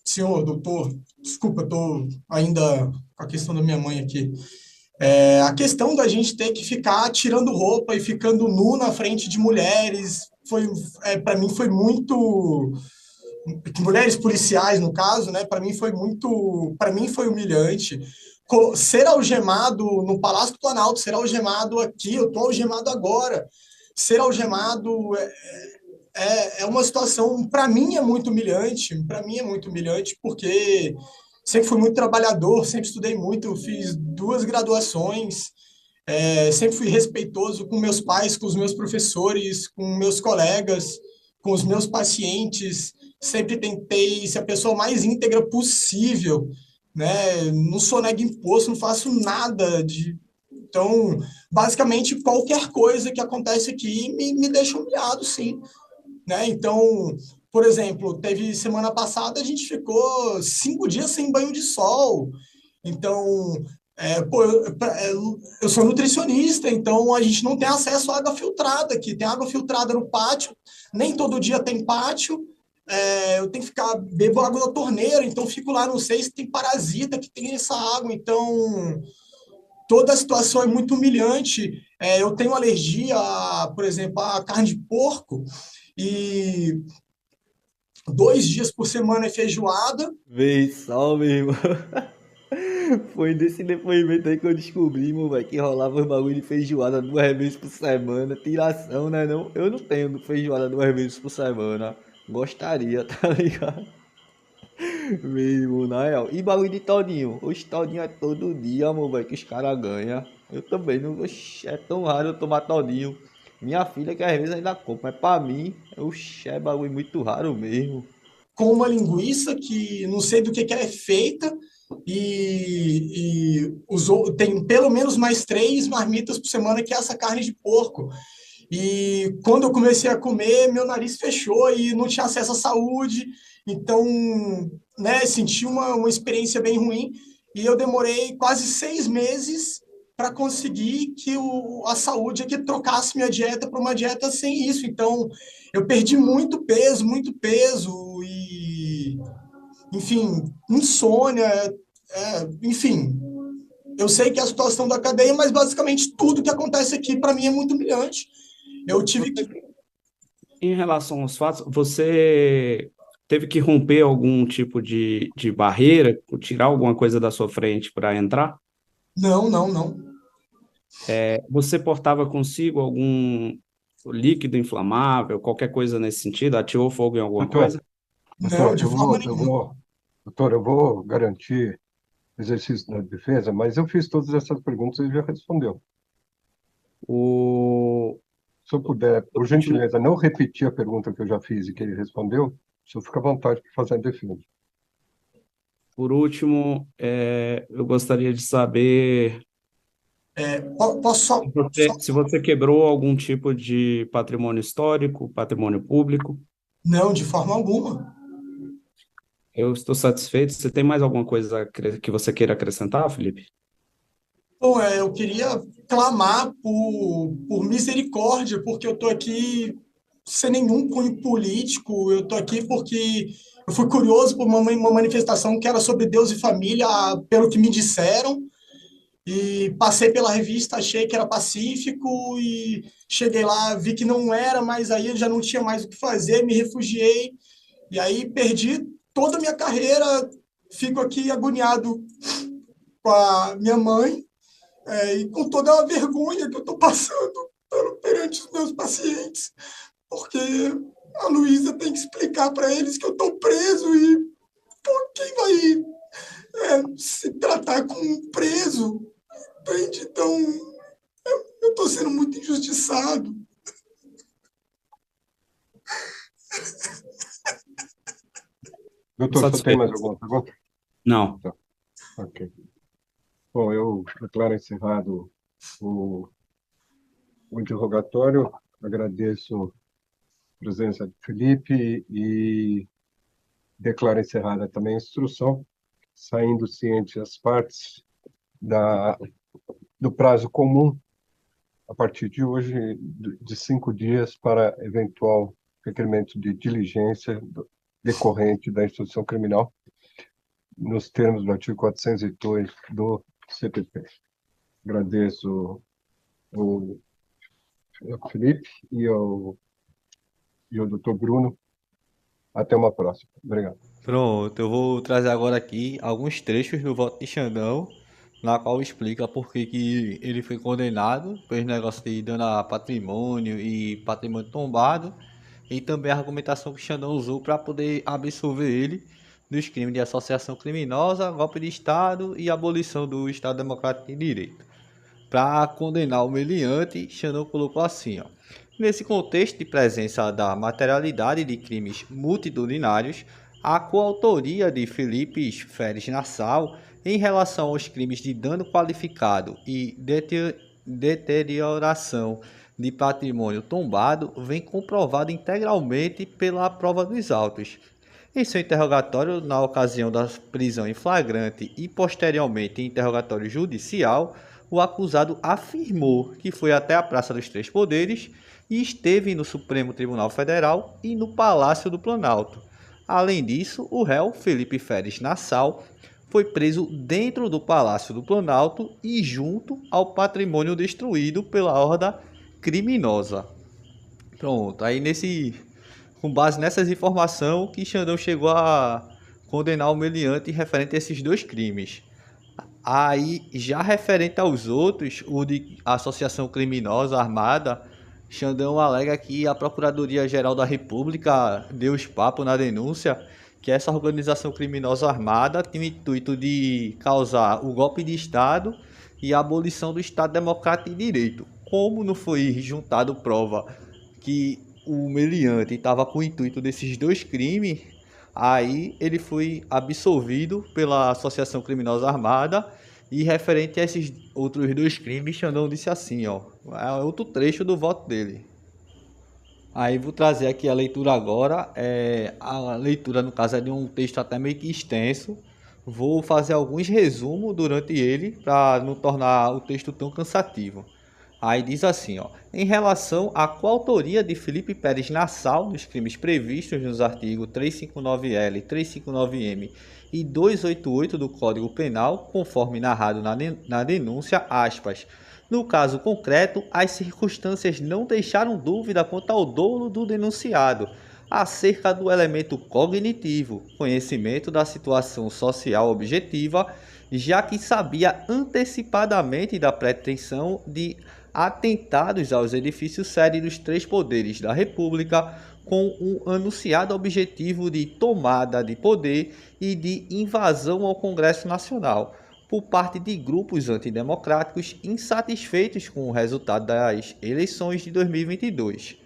senhor, doutor, desculpa, eu tô ainda com a questão da minha mãe aqui. A questão da gente ter que ficar tirando roupa e ficando nu na frente de mulheres, para mim foi muito... Mulheres policiais, no caso, né? Para mim foi humilhante. Ser algemado no Palácio do Planalto, ser algemado aqui, eu tô algemado agora. Ser algemado é uma situação, para mim é muito humilhante, porque sempre fui muito trabalhador, sempre estudei muito, fiz 2 graduações, sempre fui respeitoso com meus pais, com os meus professores, com meus colegas, com os meus pacientes, sempre tentei ser a pessoa mais íntegra possível, né? Não sonego imposto, não faço nada de. Então, basicamente, qualquer coisa que acontece aqui me deixa humilhado, sim, né? Então, por exemplo, teve semana passada, a gente ficou 5 dias sem banho de sol. Então, pô, eu sou nutricionista, então a gente não tem acesso à água filtrada aqui. Tem água filtrada no pátio, nem todo dia tem pátio. Eu tenho que bebo água da torneira, então fico lá, não sei se tem parasita que tem essa água. Então, toda a situação é muito humilhante. Eu tenho alergia, por exemplo, à carne de porco, e 2 dias por semana é feijoada. Vê só, meu irmão. Foi desse depoimento aí que eu descobri, meu velho, que rolava os bagulho de feijoada 2 vezes por semana. Tiração, né? Não? Eu não tenho feijoada 2 vezes por semana. Gostaria, tá ligado? Meu irmão, na real. E bagulho de todinho? Os todinho é todo dia, meu velho, que os caras ganham. Eu também não. Oxi, é tão raro eu tomar todinho. Minha filha que às vezes ainda compra, mas pra mim, oxi, é bagulho muito raro mesmo. Com uma linguiça que não sei do que ela é feita, e tem pelo menos mais 3 marmitas por semana que é essa carne de porco. E quando eu comecei a comer, meu nariz fechou e não tinha acesso à saúde. Então, né, senti uma experiência bem ruim. E eu demorei quase 6 meses para conseguir que a saúde aqui trocasse minha dieta para uma dieta sem isso. Então, eu perdi muito peso, e, enfim, insônia, enfim. Eu sei que é a situação da cadeia, mas basicamente tudo que acontece aqui para mim é muito humilhante. Eu tive que. Em relação aos fatos, você teve que romper algum tipo de barreira, tirar alguma coisa da sua frente para entrar? Não. Você portava consigo algum líquido inflamável, qualquer coisa nesse sentido? Atirou fogo em alguma coisa? Não, de forma nenhuma. Doutor, eu vou garantir exercício da defesa, mas eu fiz todas essas perguntas e ele já respondeu. Se eu puder, por gentileza, não repetir a pergunta que eu já fiz e que ele respondeu, o senhor fica à vontade para fazer a defesa. Por último, eu gostaria de saber Posso só. se você quebrou algum tipo de patrimônio histórico, patrimônio público. Não, de forma alguma. Eu estou satisfeito. Você tem mais alguma coisa que você queira acrescentar, Felipe? Bom, eu queria clamar por misericórdia, porque eu estou aqui sem nenhum cunho político. Eu estou aqui porque eu fui curioso por uma manifestação que era sobre Deus e família, pelo que me disseram, e passei pela revista, achei que era pacífico, e cheguei lá, vi que não era, mas aí eu já não tinha mais o que fazer, me refugiei, e aí perdi toda a minha carreira, fico aqui agoniado com a minha mãe, e com toda a vergonha que eu estou passando perante os meus pacientes, porque a Luísa tem que explicar para eles que eu estou preso, e quem vai se tratar com um preso? Entende? Então, eu estou sendo muito injustiçado. Doutor, você tem mais alguma pergunta? Não. Tá. Ok. Bom, eu declaro encerrado o interrogatório. Agradeço a presença de Felipe e declaro encerrada também a instrução, saindo ciente as partes do prazo comum, a partir de hoje, de 5 dias para eventual requerimento de diligência decorrente da instrução criminal, nos termos do artigo 402 do CPP. Agradeço ao Felipe e ao Dr. Bruno. Até uma próxima. Obrigado. Pronto, eu vou trazer agora aqui alguns trechos do voto de Xandão, na qual explica por que ele foi condenado pelos negócios de dano a patrimônio e patrimônio tombado, e também a argumentação que Xandão usou para poder absolver ele dos crimes de associação criminosa, golpe de Estado e abolição do Estado Democrático de Direito. Para condenar o meliante, Xandão colocou assim, ó: nesse contexto de presença da materialidade de crimes multitudinários, a coautoria de Felipe Feres Nassau Em relação aos crimes de dano qualificado e deterioração de patrimônio tombado, vem comprovado integralmente pela prova dos autos. Em seu interrogatório, na ocasião da prisão em flagrante e posteriormente em interrogatório judicial, o acusado afirmou que foi até a Praça dos Três Poderes e esteve no Supremo Tribunal Federal e no Palácio do Planalto. Além disso, o réu Felipe Ferez Nassau foi preso dentro do Palácio do Planalto e junto ao patrimônio destruído pela horda criminosa. Pronto, aí com base nessas informações que Xandão chegou a condenar o meliante referente a esses dois crimes. Aí, já referente aos outros, o de associação criminosa armada, Xandão alega que a Procuradoria-Geral da República deu os papos na denúncia que essa organização criminosa armada tinha o intuito de causar o golpe de Estado e a abolição do Estado Democrático e Direito. Como não foi juntado prova que o meliante estava com o intuito desses dois crimes, aí ele foi absolvido pela Associação Criminosa Armada e referente a esses outros dois crimes, Xandão disse assim, ó, é outro trecho do voto dele. Aí vou trazer aqui a leitura agora, a leitura no caso é de um texto até meio que extenso, vou fazer alguns resumos durante ele para não tornar o texto tão cansativo. Aí diz assim, ó, em relação à coautoria de Felipe Ferez Nassau dos crimes previstos nos artigos 359L, 359M e 288 do Código Penal, conforme narrado na denúncia, aspas, no caso concreto, as circunstâncias não deixaram dúvida quanto ao dolo do denunciado, acerca do elemento cognitivo, conhecimento da situação social objetiva, já que sabia antecipadamente da pretensão de atentados aos edifícios sede dos três poderes da República, com um anunciado objetivo de tomada de poder e de invasão ao Congresso Nacional, por parte de grupos antidemocráticos insatisfeitos com o resultado das eleições de 2022.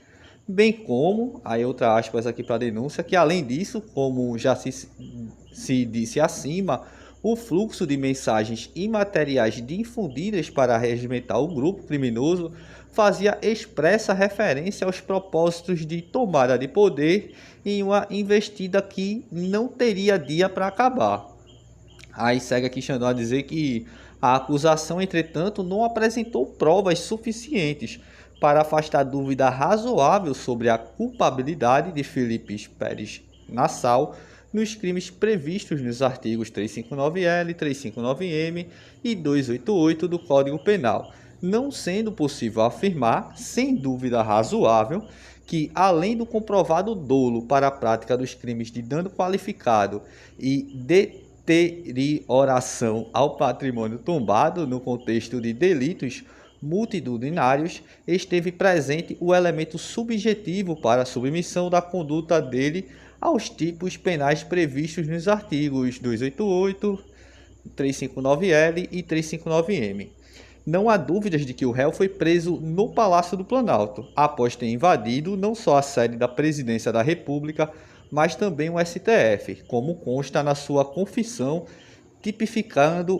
Bem como, aí outra aspas aqui para a denúncia, que além disso, como já se disse acima, o fluxo de mensagens imateriais difundidas para regimentar o grupo criminoso fazia expressa referência aos propósitos de tomada de poder em uma investida que não teria dia para acabar. Aí segue aqui Xandão a dizer que a acusação, entretanto, não apresentou provas suficientes para afastar dúvida razoável sobre a culpabilidade de Felipe Ferez Nassau nos crimes previstos nos artigos 359L, 359M e 288 do Código Penal, não sendo possível afirmar, sem dúvida razoável, que, além do comprovado dolo para a prática dos crimes de dano qualificado e deterioração ao patrimônio tombado no contexto de delitos multitudinários, esteve presente o elemento subjetivo para a submissão da conduta dele aos tipos penais previstos nos artigos 288, 359L e 359M. Não há dúvidas de que o réu foi preso no Palácio do Planalto, após ter invadido não só a sede da Presidência da República, mas também o STF, como consta na sua confissão, tipificando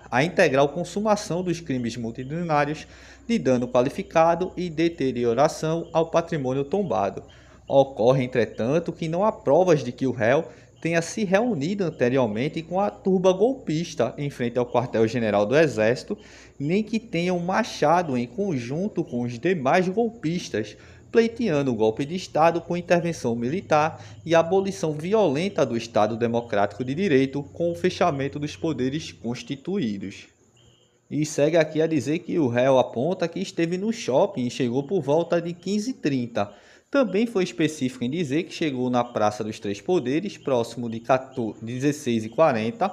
a integral consumação dos crimes multitudinários de dano qualificado e deterioração ao patrimônio tombado. Ocorre, entretanto, que não há provas de que o réu tenha se reunido anteriormente com a turba golpista em frente ao quartel-general do Exército, nem que tenham marchado em conjunto com os demais golpistas, pleiteando o golpe de Estado com intervenção militar e a abolição violenta do Estado Democrático de Direito com o fechamento dos poderes constituídos. E segue aqui a dizer que o réu aponta que esteve no shopping e chegou por volta de 15h30. Também foi específico em dizer que chegou na Praça dos Três Poderes, próximo de 16h40,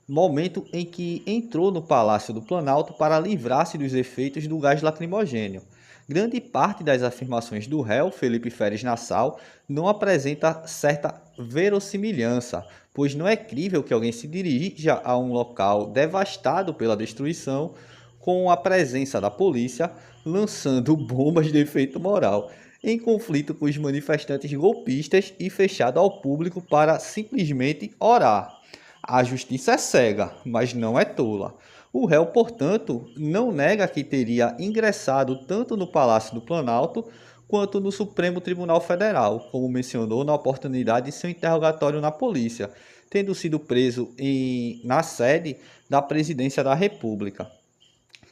momento em que entrou no Palácio do Planalto para livrar-se dos efeitos do gás lacrimogênio. Grande parte das afirmações do réu, Felipe Ferez Nassau, não apresenta certa verossimilhança, pois não é crível que alguém se dirija a um local devastado pela destruição com a presença da polícia lançando bombas de efeito moral, em conflito com os manifestantes golpistas e fechado ao público para simplesmente orar. A justiça é cega, mas não é tola. O réu, portanto, não nega que teria ingressado tanto no Palácio do Planalto quanto no Supremo Tribunal Federal, como mencionou na oportunidade de seu interrogatório na polícia, tendo sido preso na sede da Presidência da República.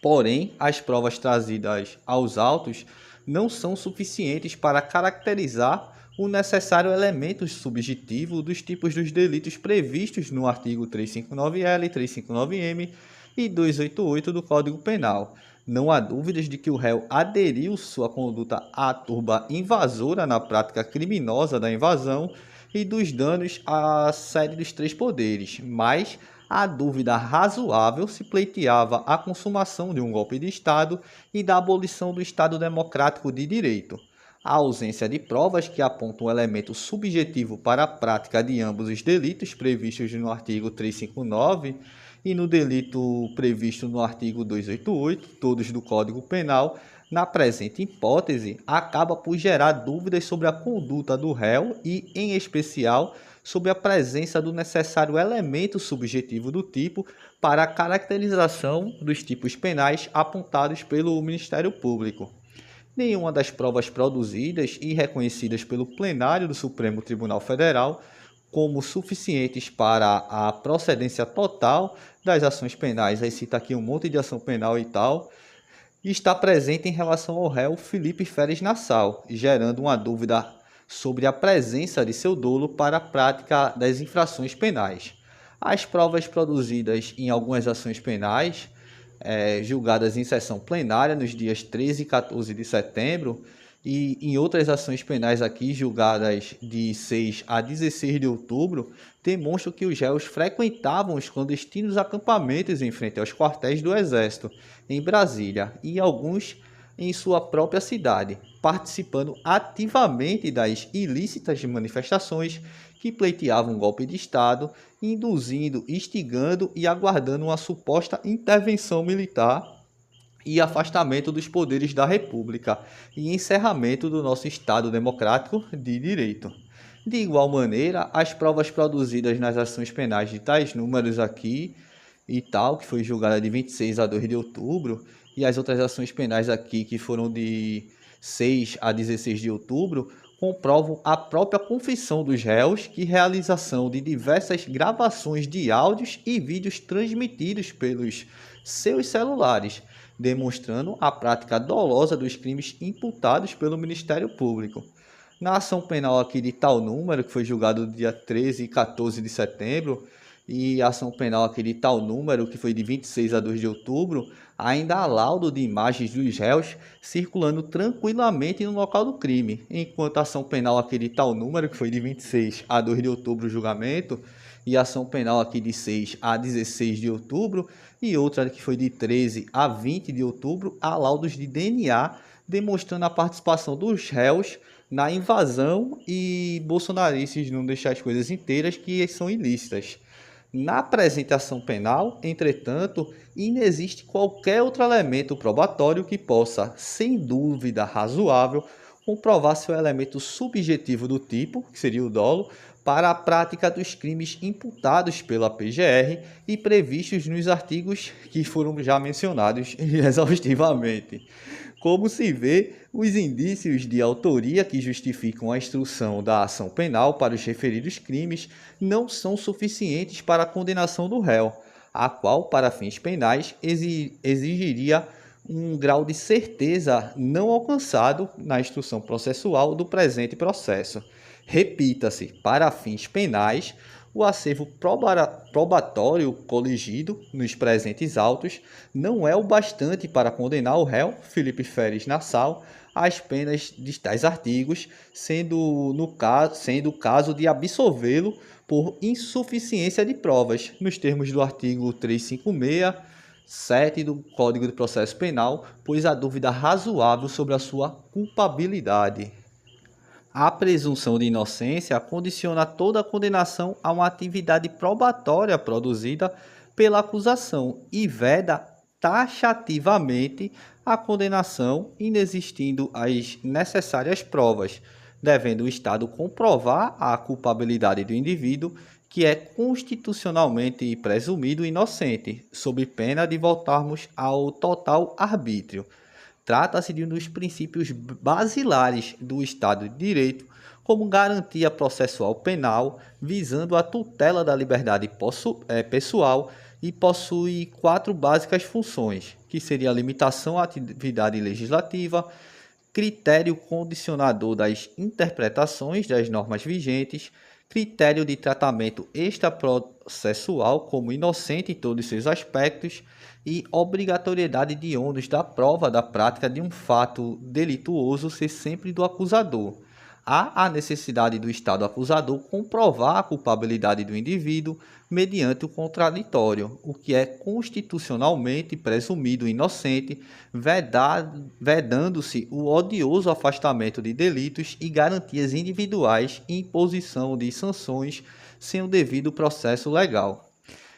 Porém, as provas trazidas aos autos não são suficientes para caracterizar o necessário elemento subjetivo dos tipos dos delitos previstos no artigo 359-L, 359-M e 288 do Código Penal. Não há dúvidas de que o réu aderiu sua conduta à turba invasora na prática criminosa da invasão e dos danos à sede dos três poderes, mas a dúvida razoável se pleiteava a consumação de um golpe de Estado e da abolição do Estado Democrático de Direito. A ausência de provas que apontam um elemento subjetivo para a prática de ambos os delitos previstos no artigo 359 e no delito previsto no artigo 288, todos do Código Penal, na presente hipótese, acaba por gerar dúvidas sobre a conduta do réu e, em especial, sobre a presença do necessário elemento subjetivo do tipo para a caracterização dos tipos penais apontados pelo Ministério Público. Nenhuma das provas produzidas e reconhecidas pelo plenário do Supremo Tribunal Federal como suficientes para a procedência total das ações penais, aí cita aqui um monte de ação penal e tal, está presente em relação ao réu Felipe Ferez Nassau, gerando uma dúvida sobre a presença de seu dolo para a prática das infrações penais. As provas produzidas em algumas ações penais, julgadas em sessão plenária nos dias 13 e 14 de setembro, e em outras ações penais aqui, julgadas de 6 a 16 de outubro, demonstram que os réus frequentavam os clandestinos acampamentos em frente aos quartéis do Exército, em Brasília, e alguns em sua própria cidade, participando ativamente das ilícitas manifestações que pleiteavam um golpe de Estado, induzindo, instigando e aguardando uma suposta intervenção militar e afastamento dos poderes da República e encerramento do nosso Estado Democrático de Direito. De igual maneira, as provas produzidas nas ações penais de tais números aqui e tal, que foi julgada de 26 a 2 de outubro, e as outras ações penais aqui, que foram de 6 a 16 de outubro, comprovam a própria confissão dos réus que realização de diversas gravações de áudios e vídeos transmitidos pelos seus celulares, demonstrando a prática dolosa dos crimes imputados pelo Ministério Público. Na ação penal aqui de tal número, que foi julgado no dia 13 e 14 de setembro, e a ação penal aqui de tal número, que foi de 26 a 2 de outubro, ainda há laudo de imagens dos réus circulando tranquilamente no local do crime, enquanto a ação penal aqui de tal número, que foi de 26 a 2 de outubro o julgamento, e a ação penal aqui de 6 a 16 de outubro, e outra que foi de 13 a 20 de outubro, há laudos de DNA demonstrando a participação dos réus na invasão e bolsonaristas não deixar as coisas inteiras que são ilícitas. Na apresentação penal, entretanto, inexiste qualquer outro elemento probatório que possa, sem dúvida razoável, comprovar seu elemento subjetivo do tipo, que seria o dolo, para a prática dos crimes imputados pela PGR e previstos nos artigos que foram já mencionados exaustivamente. Como se vê, os indícios de autoria que justificam a instrução da ação penal para os referidos crimes não são suficientes para a condenação do réu, a qual, para fins penais, exigiria um grau de certeza não alcançado na instrução processual do presente processo. Repita-se, para fins penais, o acervo probatório coligido nos presentes autos não é o bastante para condenar o réu, Felipe Ferez Nassau, às penas de tais artigos, sendo o caso de absolvê-lo por insuficiência de provas, nos termos do artigo 356-7 do Código de Processo Penal, pois há dúvida razoável sobre a sua culpabilidade. A presunção de inocência condiciona toda a condenação a uma atividade probatória produzida pela acusação e veda taxativamente a condenação inexistindo as necessárias provas. devendo o Estado comprovar a culpabilidade do indivíduo que é constitucionalmente presumido inocente, sob pena de voltarmos ao total arbítrio. Trata-se de um dos princípios basilares do Estado de Direito, como garantia processual penal, visando a tutela da liberdade pessoal, e possui 4 básicas funções, que seria a limitação à atividade legislativa, critério condicionador das interpretações das normas vigentes, critério de tratamento extraprocessual como inocente em todos seus aspectos e obrigatoriedade de ônus da prova da prática de um fato delituoso ser sempre do acusador. Há a necessidade do Estado acusador comprovar a culpabilidade do indivíduo mediante o contraditório, o que é constitucionalmente presumido inocente, vedando-se o odioso afastamento de delitos e garantias individuais e imposição de sanções sem o devido processo legal.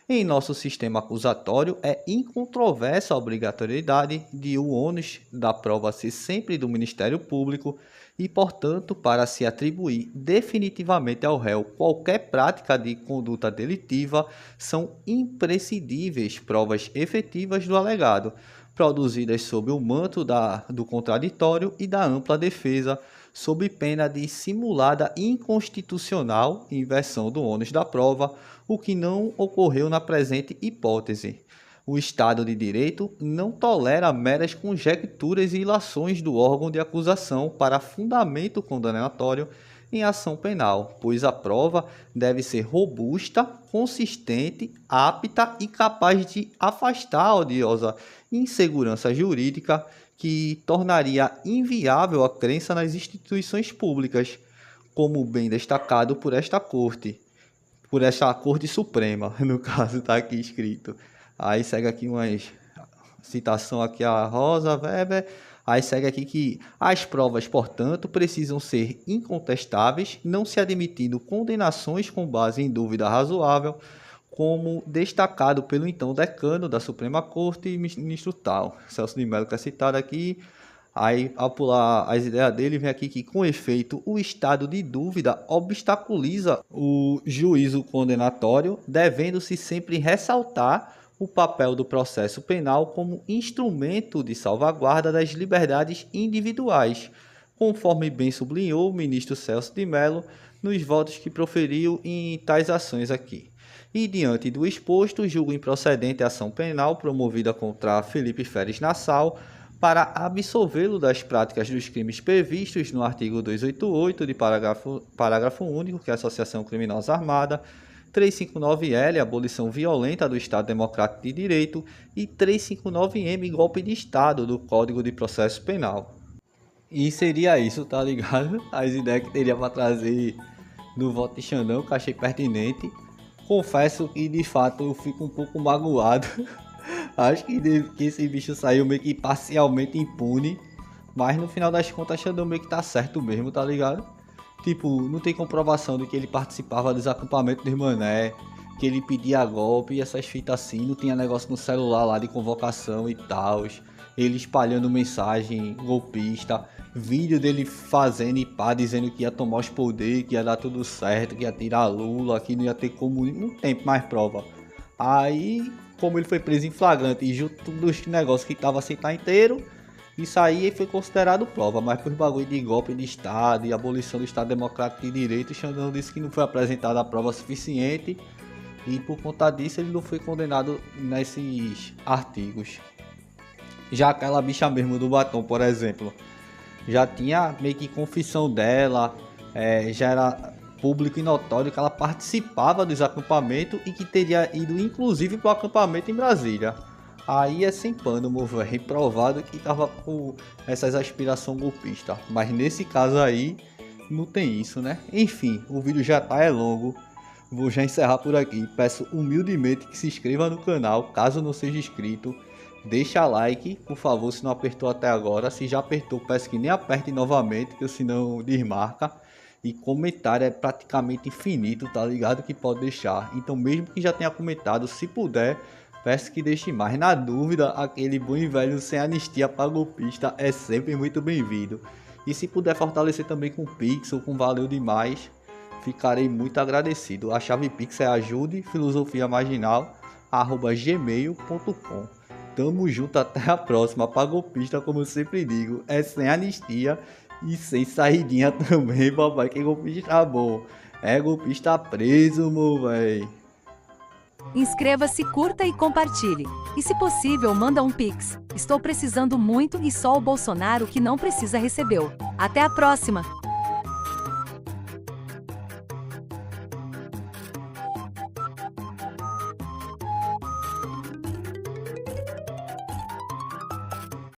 Em nosso sistema acusatório, é incontroversa a obrigatoriedade de o ônus da prova ser sempre do Ministério Público e, portanto, para se atribuir definitivamente ao réu qualquer prática de conduta delitiva, são imprescindíveis provas efetivas do alegado, produzidas sob o manto do contraditório e da ampla defesa, sob pena de simulada inconstitucional inversão do ônus da prova, o que não ocorreu na presente hipótese. O Estado de Direito não tolera meras conjecturas e ilações do órgão de acusação para fundamento condenatório em ação penal, pois a prova deve ser robusta, consistente, apta e capaz de afastar a odiosa insegurança jurídica que tornaria inviável a crença nas instituições públicas, como bem destacado por esta Corte Suprema, no caso está aqui escrito. Aí segue aqui uma citação aqui a Rosa Weber. Aí segue aqui que as provas, portanto, precisam ser incontestáveis, não se admitindo condenações com base em dúvida razoável, como destacado pelo então decano da Suprema Corte e ministro tal, Celso de Mello, que é citado aqui. Aí, ao pular as ideias dele, vem aqui que, com efeito, o estado de dúvida obstaculiza o juízo condenatório, devendo-se sempre ressaltar o papel do processo penal como instrumento de salvaguarda das liberdades individuais, conforme bem sublinhou o ministro Celso de Mello nos votos que proferiu em tais ações aqui. E, diante do exposto, julgo improcedente a ação penal promovida contra Felipe Ferres Nassau para absolvê-lo das práticas dos crimes previstos no artigo 288 de parágrafo único, que é a associação criminosa armada, 359L, abolição violenta do Estado Democrático de Direito, e 359M, golpe de Estado, do Código de Processo Penal. E seria isso, tá ligado? As ideias que teria para trazer no voto de Xandão, que achei pertinente. Confesso que, de fato, eu fico um pouco magoado. Acho que esse bicho saiu meio que parcialmente impune, mas no final das contas, Xandão meio que tá certo mesmo, tá ligado? Tipo, não tem comprovação de que ele participava dos acampamentos dos mané, que ele pedia golpe e essas fitas assim, não tinha negócio no celular lá de convocação e tal, ele espalhando mensagem golpista, vídeo dele fazendo e pá, dizendo que ia tomar os poderes, que ia dar tudo certo, que ia tirar Lula, que não ia ter como, não tem mais prova. Aí, como ele foi preso em flagrante e junto dos negócios que tava sem estar inteiro, isso aí foi considerado prova, mas por bagulho de golpe de Estado e abolição do Estado Democrático de Direito, o Xandão disse que não foi apresentada a prova suficiente e por conta disso ele não foi condenado nesses artigos. Já aquela bicha mesmo do batom, por exemplo, já tinha meio que confissão dela, já era público e notório que ela participava dos acampamentos e que teria ido inclusive para o acampamento em Brasília. Aí é sem pano, meu velho, reprovado que tava com essas aspirações golpistas. Mas nesse caso aí, não tem isso, né? Enfim, o vídeo já tá longo. Vou já encerrar por aqui. Peço humildemente que se inscreva no canal, caso não seja inscrito. Deixa like, por favor, se não apertou até agora. Se já apertou, peço que nem aperte novamente, que senão desmarca. E comentário é praticamente infinito, tá ligado? Que pode deixar. Então, mesmo que já tenha comentado, se puder, peço que deixe mais. Na dúvida, aquele bom e velho sem anistia para golpista é sempre muito bem-vindo. E se puder fortalecer também com Pix ou com Valeu Demais, ficarei muito agradecido. A chave Pix é ajudefilosofiamarginal@gmail.com. Tamo junto, até a próxima. Pra golpista, como eu sempre digo, é sem anistia e sem saidinha também, papai. Que golpista bom. É golpista preso, meu véi. Inscreva-se, curta e compartilhe. E se possível, manda um Pix. Estou precisando muito e só o Bolsonaro que não precisa recebeu. Até a próxima!